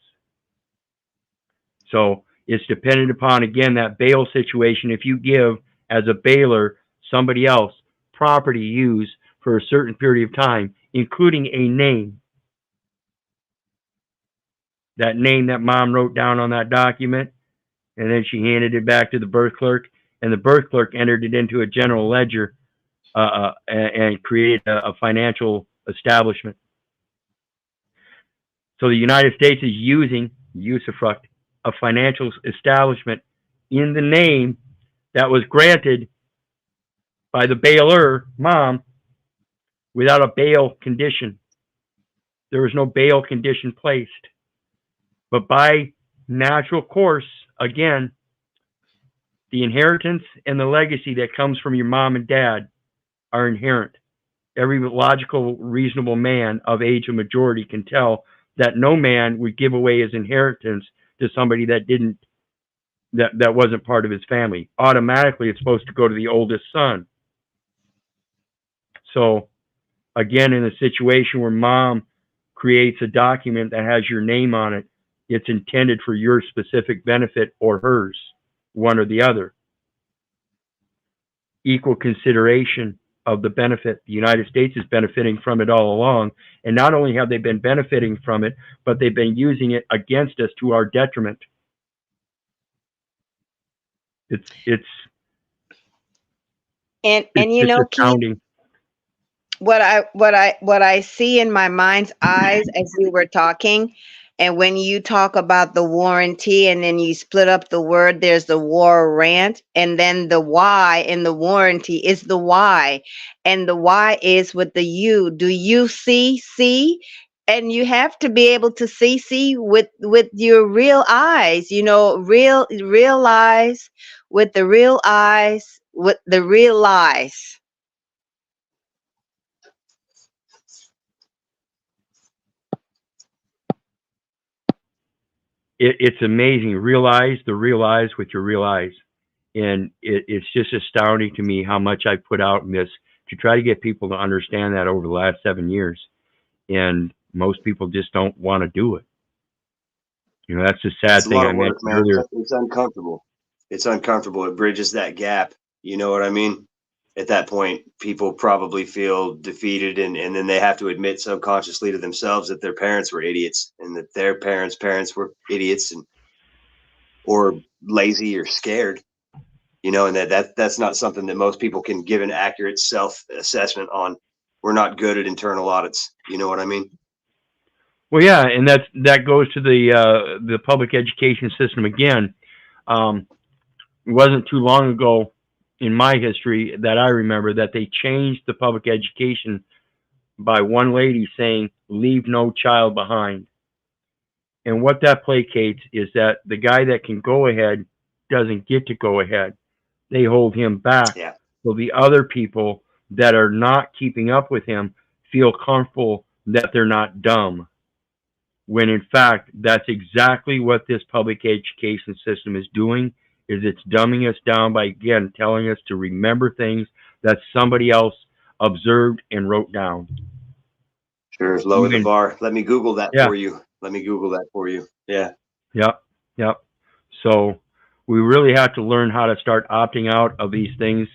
Speaker 1: So it's dependent upon, again, that bail situation. If you give, as a bailer, somebody else property used for a certain period of time, including a name, that name that mom wrote down on that document, and then she handed it back to the birth clerk, and the birth clerk entered it into a general ledger and created a financial establishment. So the United States is using usufruct, a financial establishment, in the name that was granted by the bailer, mom, without a bail condition. There was no bail condition placed. But by natural course, again, the inheritance and the legacy that comes from your mom and dad are inherent. Every logical, reasonable man of age of majority can tell that no man would give away his inheritance to somebody that wasn't part of his family. Automatically, it's supposed to go to the oldest son. So, again, in a situation where mom creates a document that has your name on it, it's intended for your specific benefit or hers, one or the other. Equal consideration of the benefit. The United States is benefiting from it all along. And not only have they been benefiting from it, but they've been using it against us to our detriment. It's
Speaker 5: you know, Keith, what I see in my mind's eyes as you were talking, And when you talk about the warranty and then you split up the word, there's the warrant, and then the Y in the warranty is the Y. And the Y is with the U. Do you see? And you have to be able to see with your real eyes, realize with the real eyes, with the real eyes.
Speaker 1: It's amazing. Realize the real eyes with your real eyes. And it's just astounding to me how much I put out in this to try to get people to understand that over the last 7 years. And most people just don't want to do it. That's the sad
Speaker 3: It's a
Speaker 1: thing
Speaker 3: lot
Speaker 1: I
Speaker 3: of work,
Speaker 1: mentioned
Speaker 3: man.
Speaker 1: earlier.
Speaker 3: It's uncomfortable. It's uncomfortable. It bridges that gap. You know what I mean? At that point, people probably feel defeated, and then they have to admit subconsciously to themselves that their parents were idiots and that their parents were idiots or lazy or scared. And that's not something that most people can give an accurate self-assessment on. We're not good at internal audits. You know what I mean?
Speaker 1: Well, yeah, and that goes to the public education system again. It wasn't too long ago in my history that I remember that they changed the public education by one lady saying, "Leave no child behind." And what that placates is that the guy that can go ahead doesn't get to go ahead. They hold him back.
Speaker 3: Yeah.
Speaker 1: So the other people that are not keeping up with him feel comfortable that they're not dumb. When in fact, that's exactly what this public education system is doing, is it's dumbing us down by, again, telling us to remember things that somebody else observed and wrote down.
Speaker 3: Sure, lower the
Speaker 1: Even,
Speaker 3: bar. Let me Google that
Speaker 1: yeah,
Speaker 3: for you. Yeah.
Speaker 1: yep. So we really have to learn how to start opting out of these things.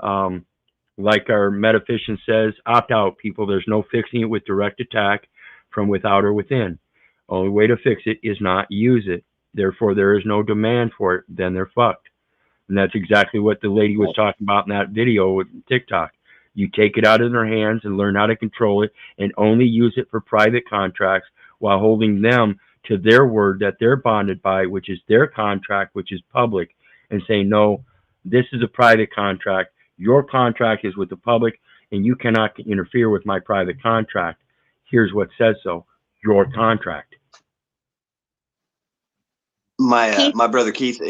Speaker 1: Like our metaphysician says, opt out, people. There's no fixing it with direct attack from without or within. Only way to fix it is not use it. Therefore, there is no demand for it. Then they're fucked. And that's exactly what the lady was talking about in that video with TikTok. You take it out of their hands and learn how to control it and only use it for private contracts while holding them to their word that they're bonded by, which is their contract, which is public, and say, no, this is a private contract. Your contract is with the public, and you cannot interfere with my private contract. Here's what says so. Your contract.
Speaker 3: My brother Keith,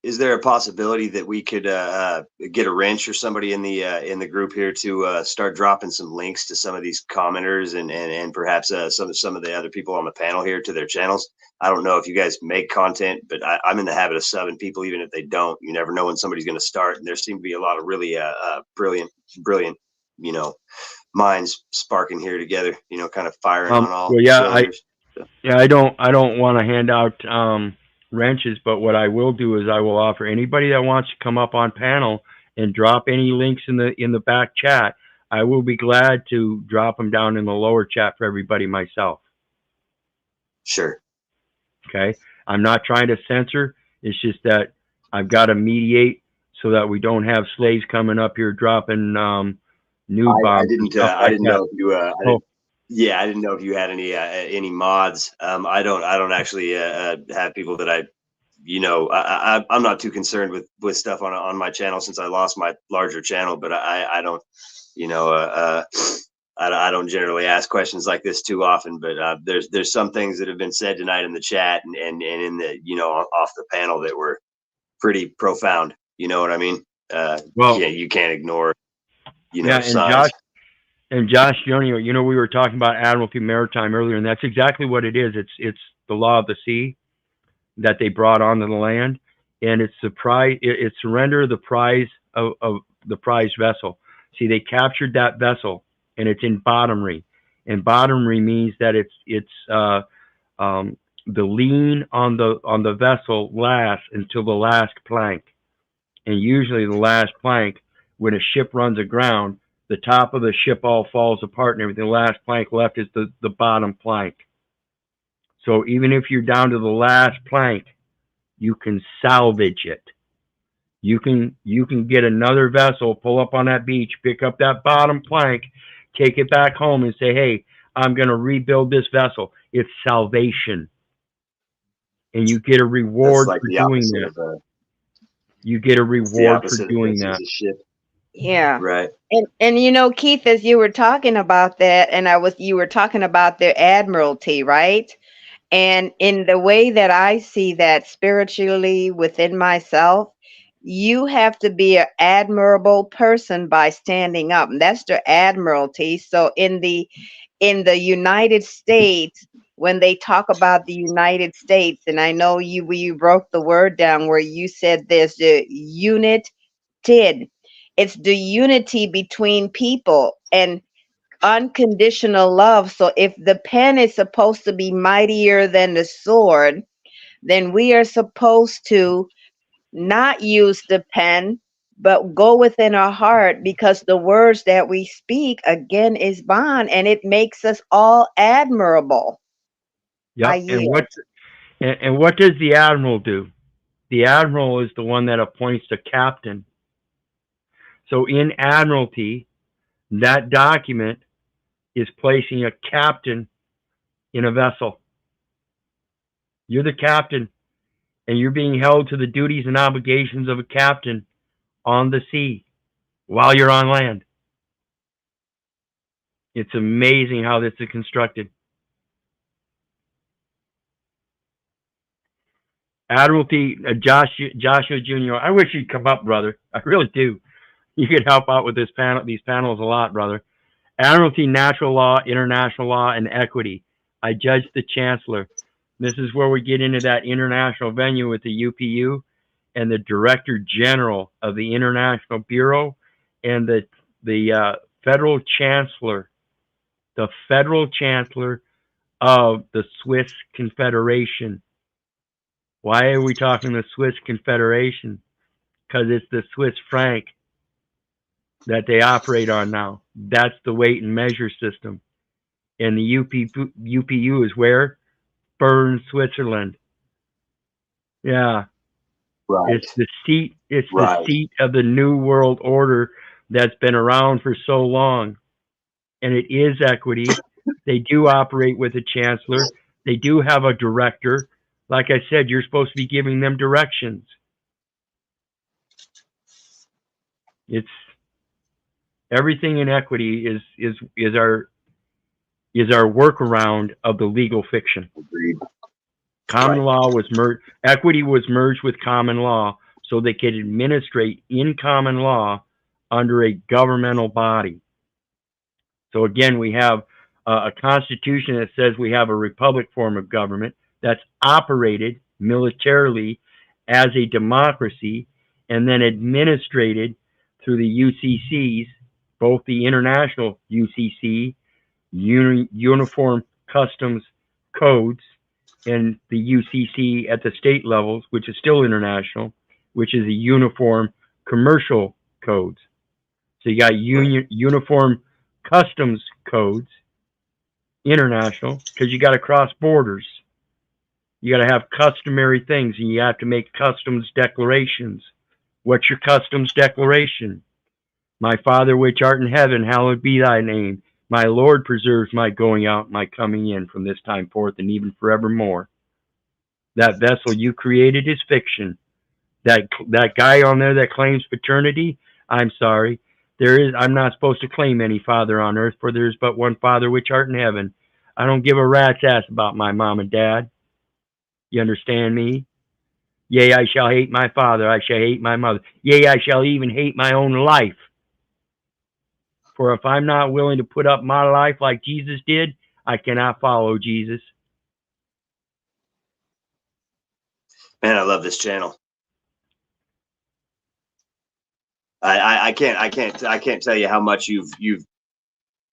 Speaker 3: is there a possibility that we could get a wrench or somebody in the group here to start dropping some links to some of these commenters and perhaps some of the other people on the panel here to their channels? I don't know if you guys make content, but I'm in the habit of subbing people even if they don't. You never know when somebody's going to start, and there seem to be a lot of really brilliant minds sparking here together. Kind of firing on all cylinders.
Speaker 1: I don't want to hand out wrenches, but what I will do is I will offer anybody that wants to come up on panel and drop any links in the back chat. I will be glad to drop them down in the lower chat for everybody myself.
Speaker 3: Sure.
Speaker 1: Okay. I'm not trying to censor. It's just that I've got to mediate so that we don't have slaves coming up here dropping nude bombs.
Speaker 3: I didn't know if you. I didn't know if you had any mods. I don't actually have people that I'm not too concerned with stuff on my channel since I lost my larger channel, but I don't, I don't generally ask questions like this too often, but there's some things that have been said tonight in the chat and in the, off the panel that were pretty profound. You know what I mean? You can't ignore, size.
Speaker 1: Josh, we were talking about Admiralty Maritime earlier, and that's exactly what it is. It's the law of the sea that they brought onto the land, and it's surrender of the prize of the prize vessel. See, they captured that vessel, and it's in bottomry, and bottomry means that it's the lien on the vessel lasts until the last plank, and usually the last plank, when a ship runs aground, the top of the ship all falls apart and everything. The last plank left is the bottom plank. So even if you're down to the last plank, you can salvage it. You can get another vessel, pull up on that beach, pick up that bottom plank, take it back home and say, hey, I'm going to rebuild this vessel. It's salvation. and you get a
Speaker 3: That's
Speaker 1: reward
Speaker 3: like
Speaker 1: for
Speaker 3: the
Speaker 1: doing
Speaker 3: opposite
Speaker 1: that.
Speaker 3: of
Speaker 1: You get a
Speaker 3: it's the
Speaker 1: reward for
Speaker 3: opposite of
Speaker 1: doing
Speaker 3: this
Speaker 1: that.
Speaker 3: is a ship.
Speaker 5: Yeah.
Speaker 3: Right.
Speaker 5: And you know, Keith, as you were talking about that, and you were talking about their admiralty, right? And in the way that I see that spiritually within myself, you have to be an admirable person by standing up. And that's the admiralty. So in the United States, when they talk about the United States, and I know you broke the word down where you said there's the unit did. It's the unity between people and unconditional love. So if the pen is supposed to be mightier than the sword, then we are supposed to not use the pen, but go within our heart, because the words that we speak again is bond, and it makes us all admirable. I
Speaker 1: Yep.
Speaker 5: yield.
Speaker 1: And what does the admiral do? The admiral is the one that appoints the captain. So in admiralty, that document is placing a captain in a vessel. You're the captain, and you're being held to the duties and obligations of a captain on the sea while you're on land. It's amazing how this is constructed. Admiralty, Joshua Jr. I wish you'd come up, brother. I really do. You could help out with these panels a lot, brother. Admiralty, natural law, international law, and equity. I judge the chancellor. This is where we get into that international venue with the UPU and the director general of the International Bureau and the federal chancellor of the Swiss Confederation. Why are we talking the Swiss Confederation? Because it's the Swiss franc that they operate on now. That's the weight and measure system. And the UPU is where? Bern, Switzerland. Yeah.
Speaker 3: Right.
Speaker 1: It's the seat. It's
Speaker 3: Right.
Speaker 1: the seat of the New World Order that's been around for so long, and it is equity. They do operate with a chancellor. They do have a director. Like I said, you're supposed to be giving them directions. It's everything in equity is our workaround of the legal fiction.
Speaker 3: Agreed.
Speaker 1: Common
Speaker 3: Right.
Speaker 1: law was merged. Equity was merged with common law, so they could administrate in common law under a governmental body. So again, we have a constitution that says we have a republic form of government that's operated militarily as a democracy and then administrated through the UCCs, both the international UCC, Uniform Customs Codes, and the UCC at the state levels, which is still international, which is a Uniform Commercial Codes. So you got Uniform Customs Codes, international, because you got to cross borders. You got to have customary things, and you have to make customs declarations. What's your customs declaration? My Father which art in heaven, hallowed be thy name. My Lord preserves my going out and my coming in from this time forth and even forevermore. That vessel you created is fiction. That guy on there that claims paternity, I'm sorry. I'm not supposed to claim any father on earth, for there is but one Father which art in heaven. I don't give a rat's ass about my mom and dad. You understand me? Yea, I shall hate my father, I shall hate my mother. Yea, I shall even hate my own life. For if I'm not willing to put up my life like Jesus did, I cannot follow Jesus.
Speaker 3: Man, I love this channel. I can't tell you how much you've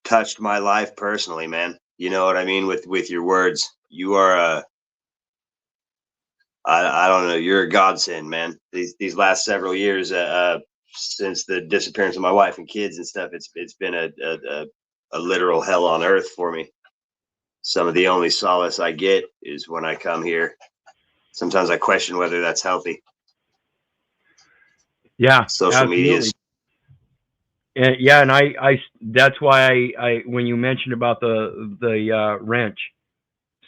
Speaker 3: touched my life personally, man. You know what I mean with your words. You are I don't know, you're a godsend, man. These last several years, since the disappearance of my wife and kids and stuff, it's been a literal hell on earth for me. Some of the only solace I get is when I come here. Sometimes I question whether that's healthy.
Speaker 1: Yeah,
Speaker 3: Social media.
Speaker 1: And yeah, and I that's why I when you mentioned about the wrench,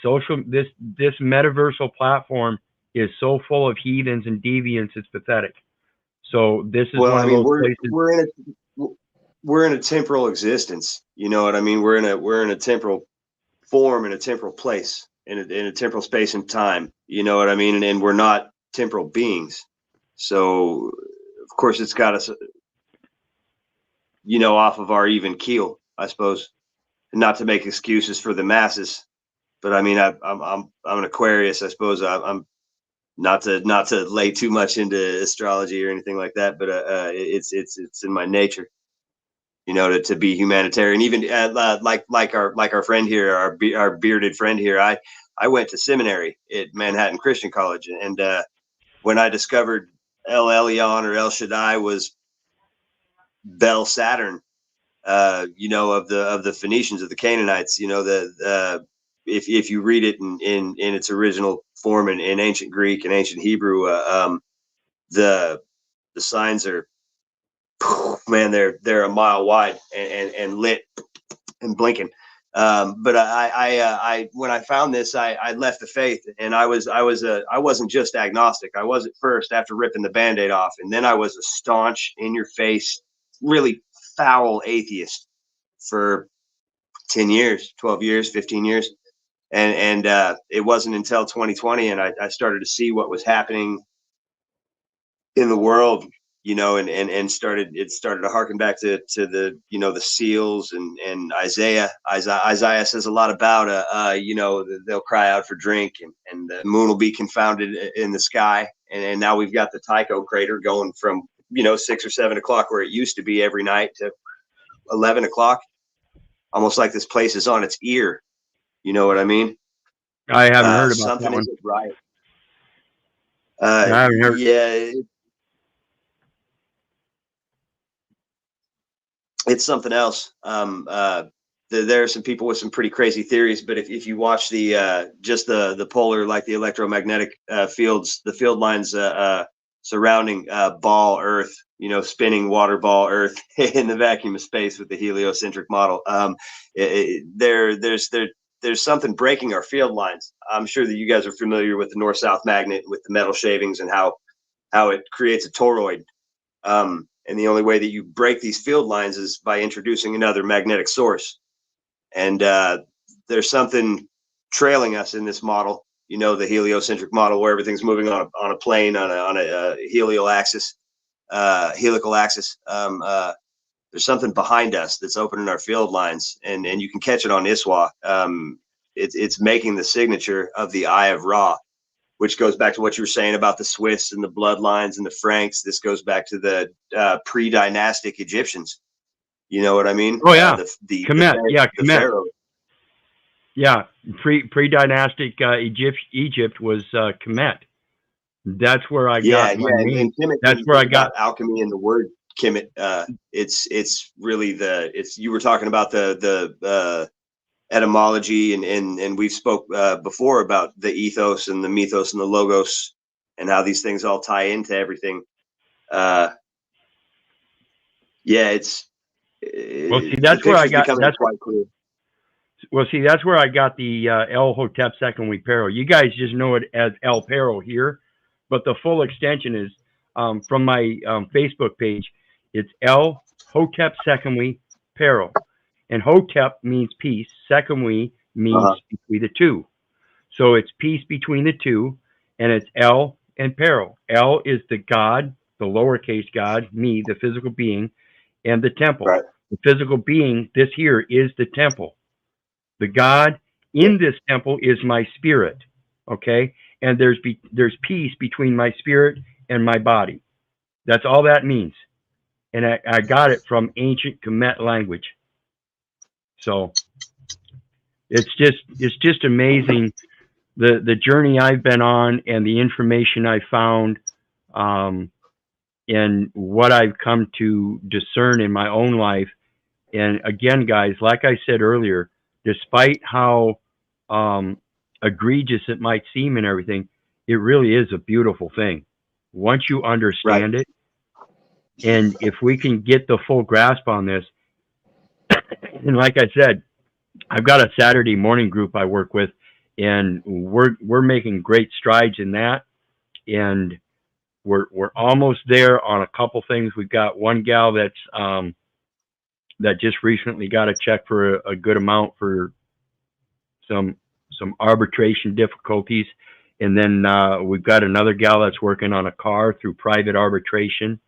Speaker 1: this metaversal platform is so full of heathens and deviants, it's pathetic. So this is one of those places.
Speaker 3: We're in a temporal existence. You know what I mean? We're in a temporal form, in a temporal place, in a temporal space and time. You know what I mean? And we're not temporal beings. So of course it's got us, off of our even keel, I suppose. Not to make excuses for the masses, but I mean, I'm an Aquarius, I suppose. I'm not to lay too much into astrology or anything like that, but it's in my nature, to be humanitarian. Even like our friend here, our bearded friend here. I went to seminary at Manhattan Christian College, and when I discovered El Elyon or El Shaddai was Bel Saturn, of the Phoenicians, of the Canaanites, if you read it in its original form in ancient Greek and ancient Hebrew, the signs are, man, they're a mile wide and lit and blinking. But I when I found this, I left the faith, and I wasn't just agnostic. I was at first, after ripping the Band-Aid off, and then I was a staunch, in your face, really foul atheist for 10 years, 12 years, 15 years. And it wasn't until 2020, and I started to see what was happening in the world, and started to harken back to the, the seals and Isaiah. Isaiah says a lot about, they'll cry out for drink, and the moon will be confounded in the sky. And now we've got the Tycho crater going from, 6 or 7 o'clock where it used to be every night to 11 o'clock. Almost like this place is on its ear. You know what I mean?
Speaker 1: I haven't heard about
Speaker 3: something
Speaker 1: that one.
Speaker 3: Isn't right.
Speaker 1: I haven't heard.
Speaker 3: Yeah, it's something else. There are some people with some pretty crazy theories, but if you watch just the polar, like the electromagnetic fields, the field lines surrounding ball Earth, spinning water ball Earth in the vacuum of space with the heliocentric model, there's something breaking our field lines. I'm sure that you guys are familiar with the north-south magnet, with the metal shavings, and how it creates a toroid. And the only way that you break these field lines is by introducing another magnetic source. And there's something trailing us in this model, the heliocentric model, where everything's moving on a plane, on a helical axis. There's something behind us that's opening our field lines, and you can catch it on ISWA. It's making the signature of the Eye of Ra, which goes back to what you were saying about the Swiss and the bloodlines and the Franks. This goes back to the pre-dynastic Egyptians. You know what I mean?
Speaker 1: Oh yeah,
Speaker 3: the
Speaker 1: Kemet.
Speaker 3: the pharaoh.
Speaker 1: Yeah, pre-dynastic Egypt was Kemet. That's where I got my name.
Speaker 3: And Kemet,
Speaker 1: that's where I got
Speaker 3: alchemy and the word Kemet. It's really you were talking about the etymology, and we've spoke before about the ethos and the mythos and the logos, and how these things all tie into everything.
Speaker 1: Well, see, that's where I got. That's quite clear. Well, see, that's where I got the El Hotep Secondly Pero. You guys just know it as El Pero here, but the full extension is from my Facebook page. It's El Hotep Secondly Pero, and Hotep means peace. Secondly means between the two, so it's peace between the two, and it's El and Pero. El is the God, the lowercase God, me, the physical being, and the temple.
Speaker 3: Right.
Speaker 1: The physical being, this here is the temple. The God in this temple is my spirit, okay? And there's peace between my spirit and my body. That's all that means. And I got it from ancient Kemet language. So it's just amazing the journey I've been on, and the information I found, and what I've come to discern in my own life. And again, guys, like I said earlier, despite how egregious it might seem and everything, it really is a beautiful thing once you understand it. And if we can get the full grasp on this, and like I said, I've got a Saturday morning group I work with, and we're making great strides in that, and we're almost there on a couple things. We've got one gal that's that just recently got a check for a good amount for some arbitration difficulties, and then we've got another gal that's working on a car through private arbitration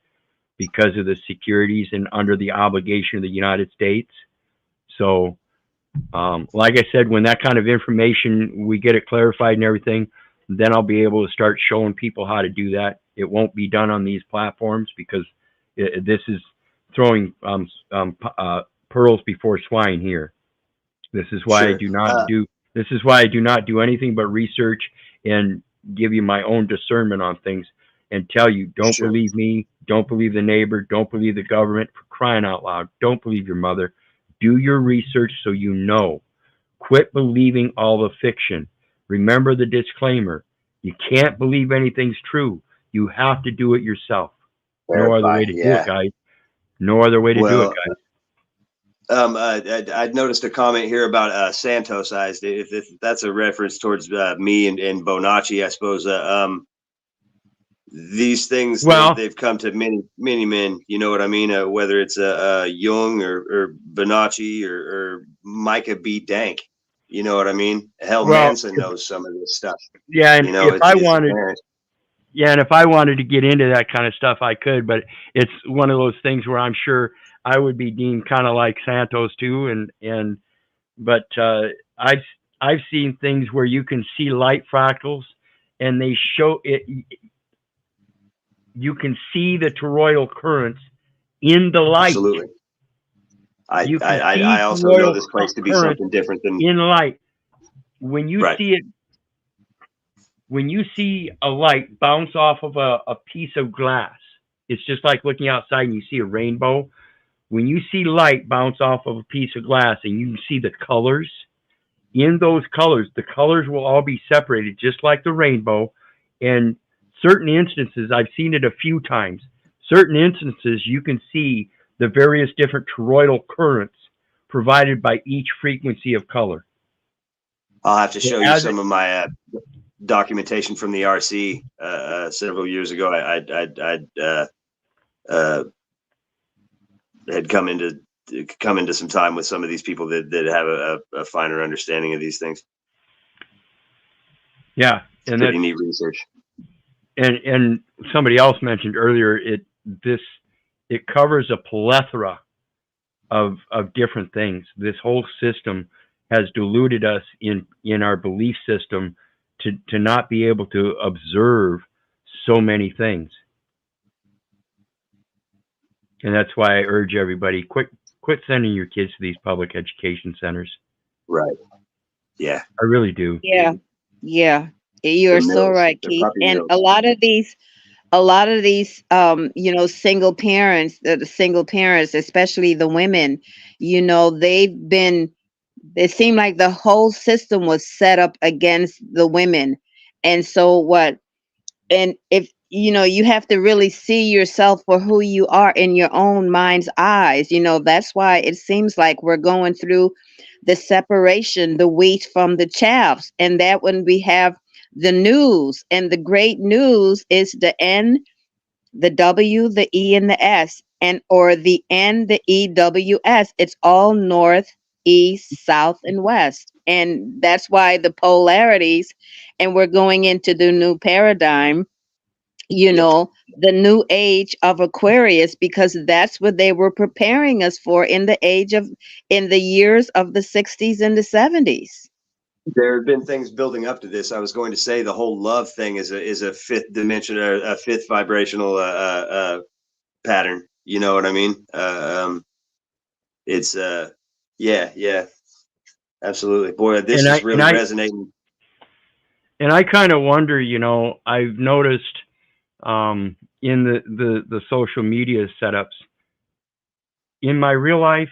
Speaker 1: because of the securities and under the obligation of the United States. So, like I said, when that kind of information, we get it clarified and everything, then I'll be able to start showing people how to do that. It won't be done on these platforms because this is throwing pearls before swine here. This is why
Speaker 3: Sure.
Speaker 1: I do not do. This is why I do not do anything but research and give you my own discernment on things and tell you, don't
Speaker 3: Sure.
Speaker 1: believe me, don't believe the neighbor, don't believe the government, for crying out loud. Don't believe your mother. Do your research so you know. Quit believing all the fiction. Remember the disclaimer. You can't believe anything's true. You have to do it yourself. No other way to do it, guys. No other way to do it, guys.
Speaker 3: I noticed a comment here about Santos eyes. If that's a reference towards me and Bonacci, I suppose. These things,
Speaker 1: Well,
Speaker 3: they've come to many men. You know what I mean? Whether it's Jung or Bonacci or Micah B. Dank. You know what I mean? Hell,
Speaker 1: well,
Speaker 3: Manson knows some of this stuff.
Speaker 1: yeah, and
Speaker 3: You know,
Speaker 1: if I
Speaker 3: it's
Speaker 1: wanted,
Speaker 3: apparent.
Speaker 1: yeah, and if I wanted to get into that kind of stuff, I could, but it's one of those things where I'm sure I would be deemed kind of like Santos too, but I've seen things where you can see light fractals, and they show it. You can see the toroidal currents in the light.
Speaker 3: Absolutely.
Speaker 1: You can see
Speaker 3: I also know
Speaker 1: toroidal
Speaker 3: this place to be
Speaker 1: currents
Speaker 3: something different than
Speaker 1: in light. When you
Speaker 3: Right.
Speaker 1: see it, when you see a light bounce off of a piece of glass, it's just like looking outside and you see a rainbow. When you see light bounce off of a piece of glass and you can see the colors, in those colors, the colors will all be separated just like the rainbow. And certain instances, I've seen it a few times, certain instances you can see the various different toroidal currents provided by each frequency of color.
Speaker 3: I'll have to show you
Speaker 1: As
Speaker 3: some of my documentation from the RC several years ago. I had come into some time with some of these people that have a finer understanding of these things.
Speaker 1: Yeah, and
Speaker 3: Pretty
Speaker 1: that's
Speaker 3: neat research.
Speaker 1: and somebody else mentioned earlier it covers a plethora of different things. This whole system has deluded us in our belief system to not be able to observe so many things. And that's why I urge everybody, quit sending your kids to these public education centers.
Speaker 3: Right. Yeah.
Speaker 1: I really do.
Speaker 5: Yeah, yeah, you are
Speaker 3: They're
Speaker 5: so
Speaker 3: mills.
Speaker 5: right,
Speaker 3: They're
Speaker 5: Keith.
Speaker 3: puppy
Speaker 5: And
Speaker 3: mills.
Speaker 5: a lot of these, single parents, the single parents, especially the women, it seemed like the whole system was set up against the women. And so and if you have to really see yourself for who you are in your own mind's eyes. That's why it seems like we're going through the separation, the wheat from the chaff. And that when we have the news, and the great news is the N, the W, the E, and the S, or the N, the E, W, S. It's all north, east, south, and west. And that's why the polarities, and we're going into the new paradigm, the new age of Aquarius, because that's what they were preparing us for in the years of the 60s and the 70s.
Speaker 3: There have been things building up to this. I was going to say the whole love thing is a fifth dimension, or a fifth vibrational pattern. You know what I mean? It's yeah, absolutely. Boy, this is really resonating.
Speaker 1: And I kind of wonder, I've noticed in the social media setups, in my real life,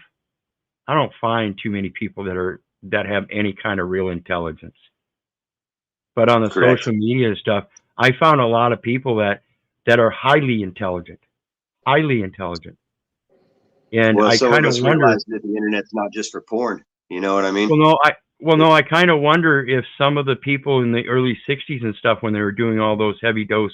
Speaker 1: I don't find too many people that have any kind of real intelligence. But on the
Speaker 3: Correct.
Speaker 1: social media stuff, I found a lot of people that are highly intelligent. And
Speaker 3: Well,
Speaker 1: I
Speaker 3: some
Speaker 1: kind
Speaker 3: of
Speaker 1: of
Speaker 3: us
Speaker 1: wonder.
Speaker 3: realize that the internet's not just for porn. You know what I mean?
Speaker 1: Well, no, Well, no, I kind of wonder if some of the people in the early 60s and stuff, when they were doing all those heavy dose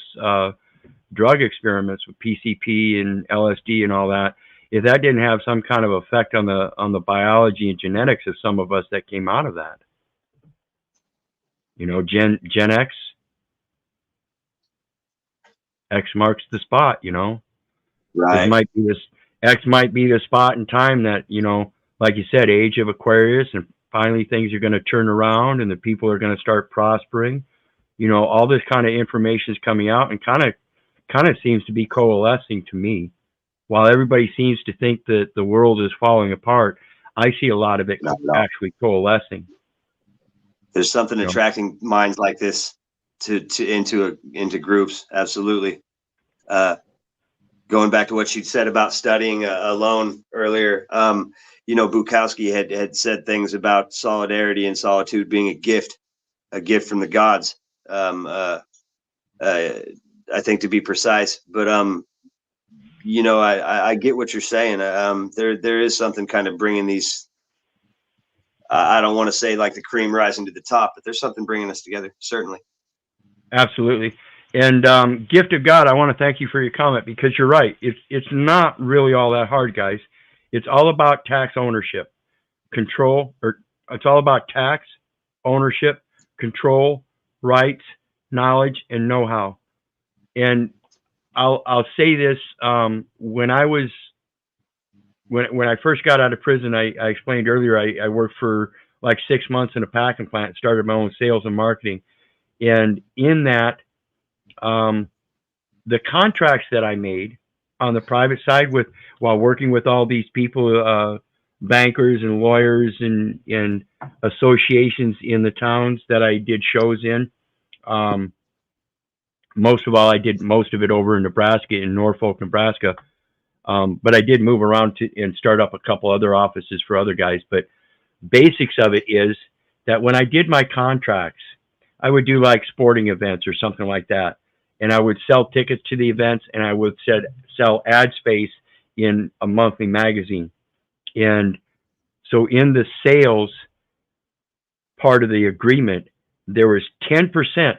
Speaker 1: drug experiments with PCP and LSD and all that, if that didn't have some kind of effect on the biology and genetics of some of us that came out of that. You know, Gen X marks the spot, you know.
Speaker 3: Right.
Speaker 1: X might be the spot in time that, you know, like you said, age of Aquarius, and finally things are going to turn around and the people are going to start prospering. You know, all this kind of information is coming out and kind of seems to be coalescing to me. While everybody seems to think that the world is falling apart, I see a lot of it actually coalescing.
Speaker 3: There's something attracting minds like this into groups. Absolutely. Going back to what she'd said about studying alone earlier, you know, Bukowski had said things about solidarity and solitude being a gift from the gods. I think, to be precise, but you know, I get what you're saying. There is something kind of bringing these. I don't want to say like the cream rising to the top, but there's something bringing us together. Certainly.
Speaker 1: Absolutely. And Gift of God, I want to thank you for your comment, because you're right. It's not really all that hard, guys. It's all about tax ownership, control, or it's all about tax ownership, control, rights, knowledge, and know-how. And I'll say this: when I first got out of prison, I explained earlier, I worked for like 6 months in a packing plant, started my own sales and marketing, and in that, the contracts that I made on the private side while working with all these people, bankers and lawyers and associations in the towns that I did shows in. Most of all, I did most of it over in Nebraska, in Norfolk, Nebraska. But I did move around and start up a couple other offices for other guys. But basics of it is that when I did my contracts, I would do like sporting events or something like that. And I would sell tickets to the events, and I would sell ad space in a monthly magazine. And so in the sales part of the agreement, there was 10%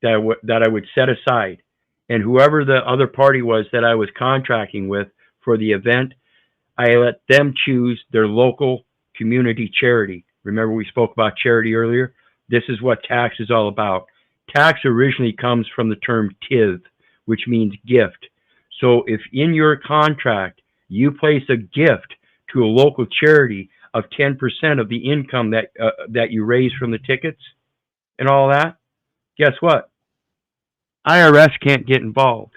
Speaker 1: that I would set aside. And whoever the other party was that I was contracting with for the event, I let them choose their local community charity. Remember, we spoke about charity earlier? This is what tax is all about. Tax originally comes from the term tithe, which means gift. So if in your contract you place a gift to a local charity of 10% of the income that you raise from the tickets and all that, guess what? IRS can't get involved.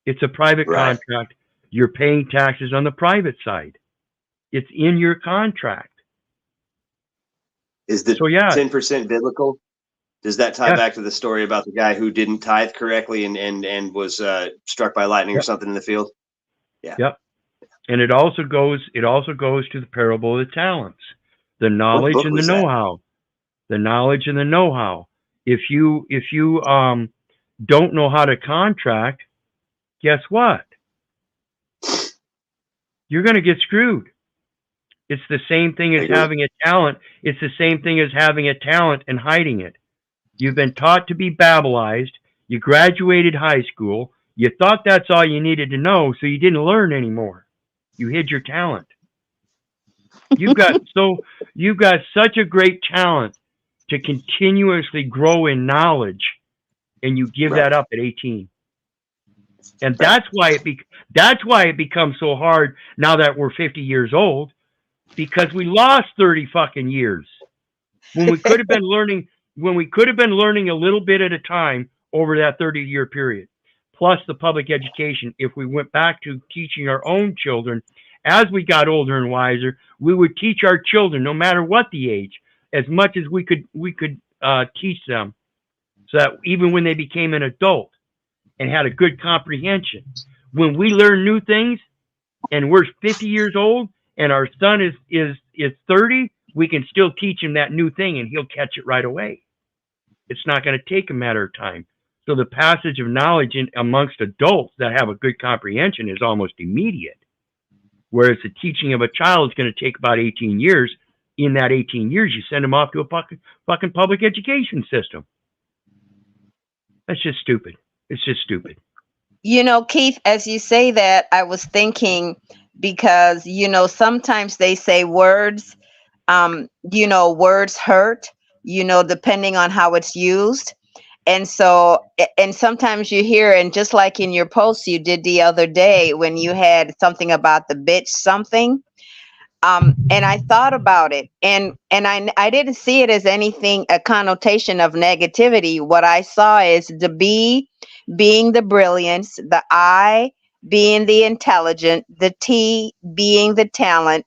Speaker 1: It's a private contract. You're paying taxes on the private side. It's in your contract.
Speaker 3: Is the 10% biblical? Does that tie back to the story about the guy who didn't tithe correctly and was struck by lightning or something in the field? Yeah.
Speaker 1: Yep. And it also goes to the parable of the talents, the knowledge and the know-how. The knowledge and the know-how. If you don't know how to contract, guess what? You're going to get screwed. It's the same thing as having a talent. It's the same thing as having a talent and hiding it. You've been taught to be Babylized. You graduated high school. You thought that's all you needed to know, so you didn't learn anymore. You hid your talent. You've got such a great talent to continuously grow in knowledge, and you give that up at 18. And that's why it becomes so hard now that we're 50 years old, because we lost 30 fucking years when we could have been learning a little bit at a time over that 30-year period. Plus the public education, if we went back to teaching our own children as we got older and wiser, we would teach our children, no matter what the age, as much as we could teach them, so that even when they became an adult and had a good comprehension, when we learn new things and we're 50 years old and our son is 30, we can still teach him that new thing and he'll catch it right away. It's not going to take a matter of time. So the passage of knowledge amongst adults that have a good comprehension is almost immediate. Whereas the teaching of a child is going to take about 18 years in that 18 years, you send them off to a fucking public education system. That's just stupid. It's just stupid.
Speaker 5: You know, Keith, as you say that, I was thinking, because, you know, sometimes they say words, you know, words hurt, you know, depending on how it's used. And so, and sometimes you hear, and just like in your post you did the other day when you had something about the bitch something, and I thought about it, and I didn't see it as anything, a connotation of negativity. What I saw is the B being the brilliance, the I being the intelligent, the T being the talent,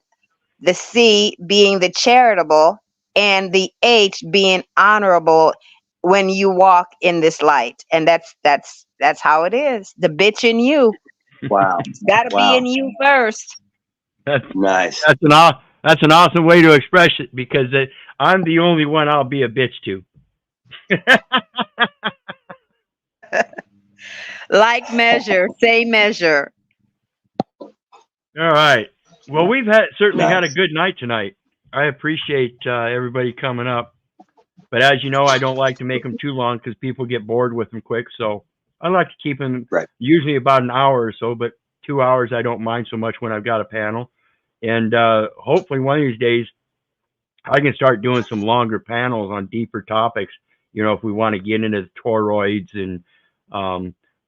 Speaker 5: the C being the charitable, and the H being honorable when you walk in this light. And that's how it is. The bitch in you.
Speaker 3: Wow.
Speaker 5: It's got to be
Speaker 3: Wow.
Speaker 5: in you first.
Speaker 3: Nice.
Speaker 1: That's an awesome way to express it, because I'm the only one I'll be a bitch to.
Speaker 5: Like measure, say measure.
Speaker 1: All right. Well, we've certainly had a
Speaker 3: Nice.
Speaker 1: good night tonight. I appreciate everybody coming up. But as you know, I don't like to make them too long because people get bored with them quick. So I like to keep them
Speaker 3: Right.
Speaker 1: usually about an hour or so, but 2 hours I don't mind so much when I've got a panel. And hopefully one of these days I can start doing some longer panels on deeper topics. You know, if we want to get into the toroids and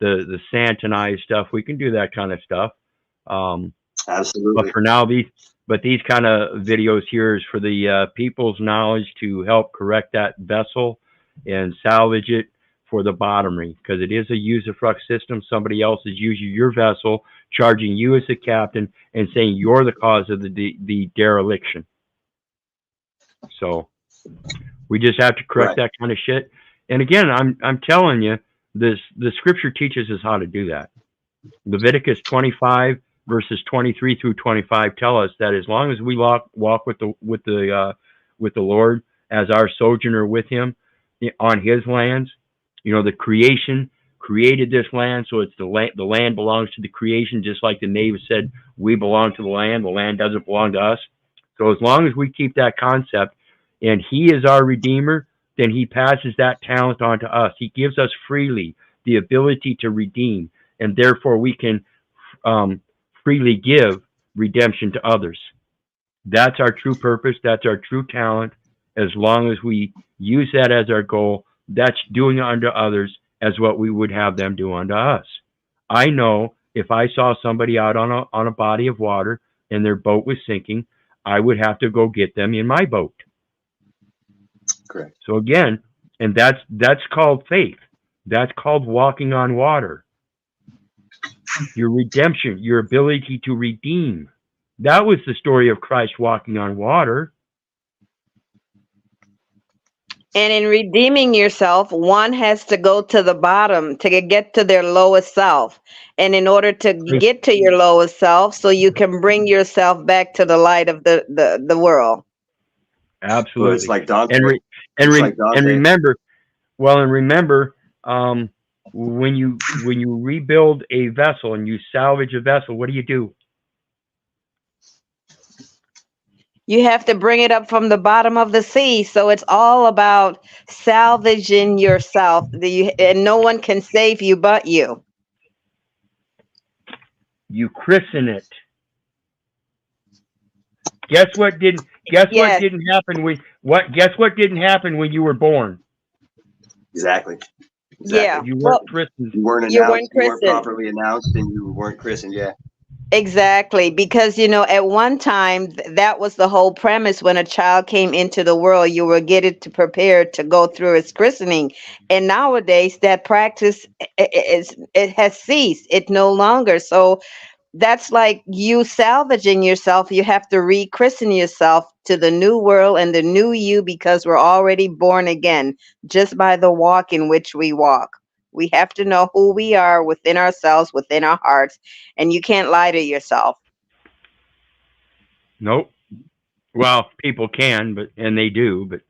Speaker 1: the Santonized stuff, we can do that kind of stuff.
Speaker 3: Absolutely.
Speaker 1: But for now, these kind of videos here is for the people's knowledge to help correct that vessel and salvage it for the bottomry, because it is a usufruct system. Somebody else is using your vessel, charging you as the captain, and saying you're the cause of the dereliction. So we just have to correct that kind of shit. And again, I'm telling you, the scripture teaches us how to do that. Leviticus 25 verses 23 through 25 tell us that as long as we walk with the Lord as our sojourner with Him on His lands, you know, the creation created this land, so it's the land belongs to the creation, just like the Nave said, we belong to the land doesn't belong to us. So as long as we keep that concept, and He is our Redeemer, then He passes that talent on to us. He gives us freely the ability to redeem, and therefore we can freely give redemption to others. That's our true purpose. That's our true talent. As long as we use that as our goal, that's doing unto others as what we would have them do unto us. I know if I saw somebody out on a body of water and their boat was sinking, I would have to go get them in my boat.
Speaker 3: Correct.
Speaker 1: So again, and that's called faith. That's called walking on water. Your redemption, your ability to redeem. That was the story of Christ walking on water.
Speaker 5: And in redeeming yourself, one has to go to the bottom to get to their lowest self. And in order to get to your lowest self, so you can bring yourself back to the light of the world.
Speaker 1: Absolutely.
Speaker 3: Well, it's like Dante.
Speaker 1: And remember, when you rebuild a vessel and you salvage a vessel, what do?
Speaker 5: You have to bring it up from the bottom of the sea. So it's all about salvaging yourself. And no one can save you but you.
Speaker 1: You christen it. Guess what didn't happen when you were born?
Speaker 3: Exactly.
Speaker 5: Yeah.
Speaker 1: You weren't christened.
Speaker 3: You weren't announced. You weren't properly announced, and you weren't christened. Yeah.
Speaker 5: Exactly, because you know at one time that was the whole premise. When a child came into the world, you were getting to prepare to go through its christening, and nowadays that practice it has ceased. It no longer. So that's like you salvaging yourself. You have to rechristen yourself to the new world and the new you, because we're already born again just by the walk in which we walk. We have to know who we are within ourselves, within our hearts, and you can't lie to yourself.
Speaker 1: Nope. Well, people can, and they do, but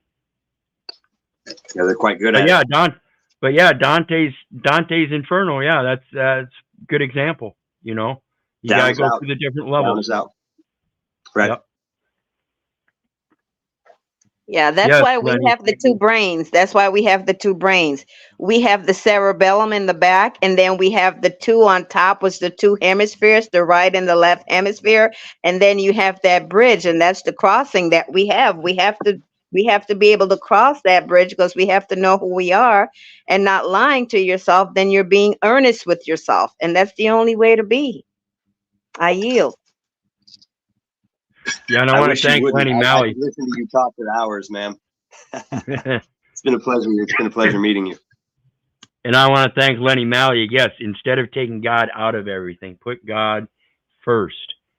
Speaker 3: yeah, they're quite good at
Speaker 1: it. Dante's Inferno. Yeah, that's a good example. You know, you gotta go through the different levels.
Speaker 3: Down is out. Right.
Speaker 1: Yep.
Speaker 10: Yeah, that's
Speaker 1: Yes,
Speaker 10: why we
Speaker 1: Lenny.
Speaker 10: have the two brains. That's why we have the two brains. We have the cerebellum in the back, and then we have the two on top, was the two hemispheres, the right and the left hemisphere, and then you have that bridge, and that's the crossing that we have. We have to be able to cross that bridge because we have to know who we are and not lying to yourself. Then you're being earnest with yourself, and that's the only way to be. I yield.
Speaker 1: Yeah, and I
Speaker 3: I
Speaker 1: want
Speaker 3: wish
Speaker 1: to
Speaker 3: you
Speaker 1: thank
Speaker 3: wouldn't.
Speaker 1: Lenny
Speaker 3: I
Speaker 1: Malley.
Speaker 3: could listen to you talk for hours, ma'am. It's been a pleasure. It's been a pleasure meeting you.
Speaker 1: And I want to thank Lenny Malley. Yes, instead of taking God out of everything, put God first,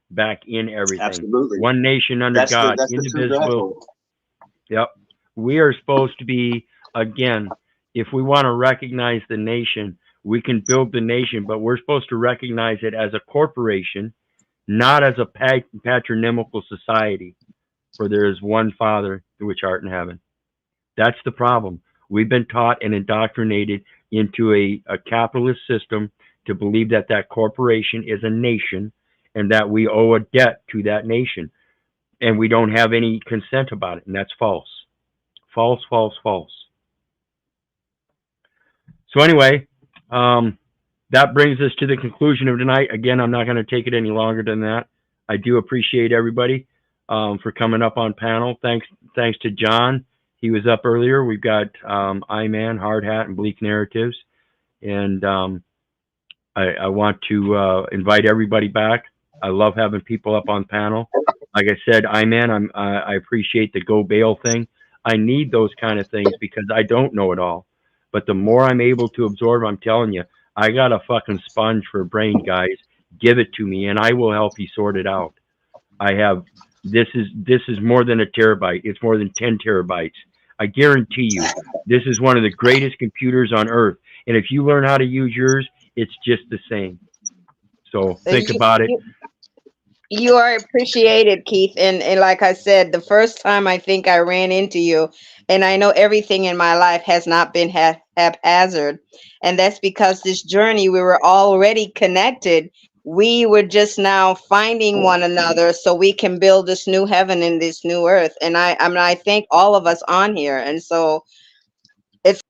Speaker 1: back in everything.
Speaker 3: Absolutely.
Speaker 1: One nation under
Speaker 3: That's
Speaker 1: God,
Speaker 3: the true
Speaker 1: indivisible.
Speaker 3: gospel.
Speaker 1: Yep. We are supposed to be, again, if we want to recognize the nation, we can build the nation, but we're supposed to recognize it as a corporation, not as a patronymical society, for there is one Father which art in heaven. That's the problem. We've been taught and indoctrinated into a capitalist system to believe that that corporation is a nation and that we owe a debt to that nation. And we don't have any consent about it. And that's false. False, false, false. So anyway, that brings us to the conclusion of tonight. Again, I'm not going to take it any longer than that. I do appreciate everybody for coming up on panel. Thanks to John. He was up earlier. We've got I-Man, Hard Hat, and Bleak Narratives. And I want to invite everybody back. I love having people up on panel. Like I said, I-Man, I appreciate the Go Bail thing. I need those kind of things because I don't know it all. But the more I'm able to absorb, I'm telling you, I got a fucking sponge for brain, guys. Give it to me, and I will help you sort it out. I have, this is more than a terabyte. It's more than 10 terabytes. I guarantee you, this is one of the greatest computers on earth. And if you learn how to use yours, it's just the same. So think about it.
Speaker 10: You are appreciated, Keith. And like I said, the first time I think I ran into you, and I know everything in my life has not been haphazard. And that's because this journey, we were already connected. We were just now finding one another so we can build this new heaven and this new earth. And I thank all of us on here. And so it's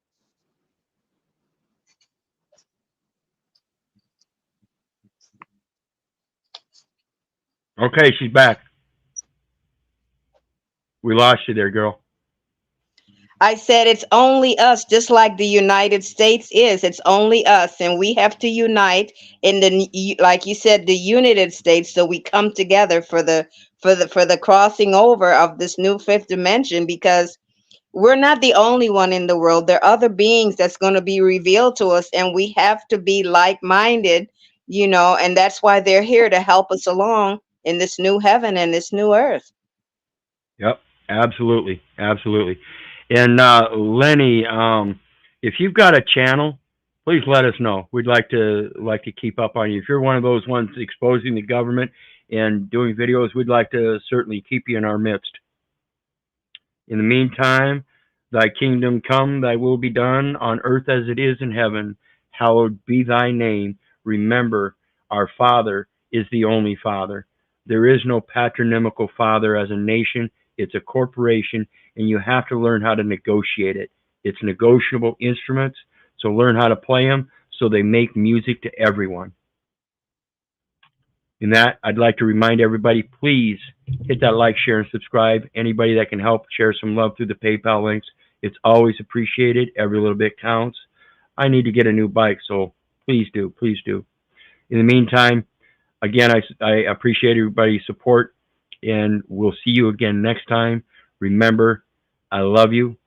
Speaker 1: Okay, she's back. We lost you there, girl.
Speaker 10: I said it's only us, just like the United States is. It's only us, and we have to unite in the, like you said, the United States, so we come together for the crossing over of this new fifth dimension. Because we're not the only one in the world. There are other beings that's going to be revealed to us, and we have to be like-minded, and that's why they're here to help us along in this new heaven and this new earth.
Speaker 1: Yep, absolutely, absolutely. And Lenny, if you've got a channel, please let us know. We'd like to keep up on you. If you're one of those ones exposing the government and doing videos, we'd like to certainly keep you in our midst. In the meantime, thy kingdom come, thy will be done on earth as it is in heaven. Hallowed be thy name. Remember, our Father is the only Father. There is no patronymical father as a nation. It's a corporation, and you have to learn how to negotiate it. It's negotiable instruments, so learn how to play them so they make music to everyone. In that, I'd like to remind everybody, please hit that like, share, and subscribe. Anybody that can help share some love through the PayPal links, it's always appreciated. Every little bit counts. I need to get a new bike, so please do, please do. In the meantime, again, I appreciate everybody's support, and we'll see you again next time. Remember, I love you.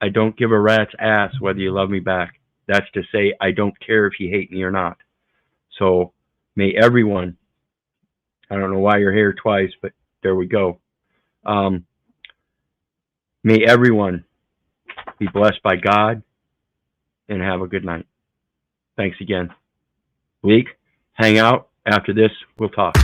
Speaker 1: I don't give a rat's ass whether you love me back. That's to say, I don't care if you hate me or not. So may everyone, I don't know why you're here twice, but there we go. May everyone be blessed by God and have a good night. Thanks again. Bleak, hang out. After this, we'll talk.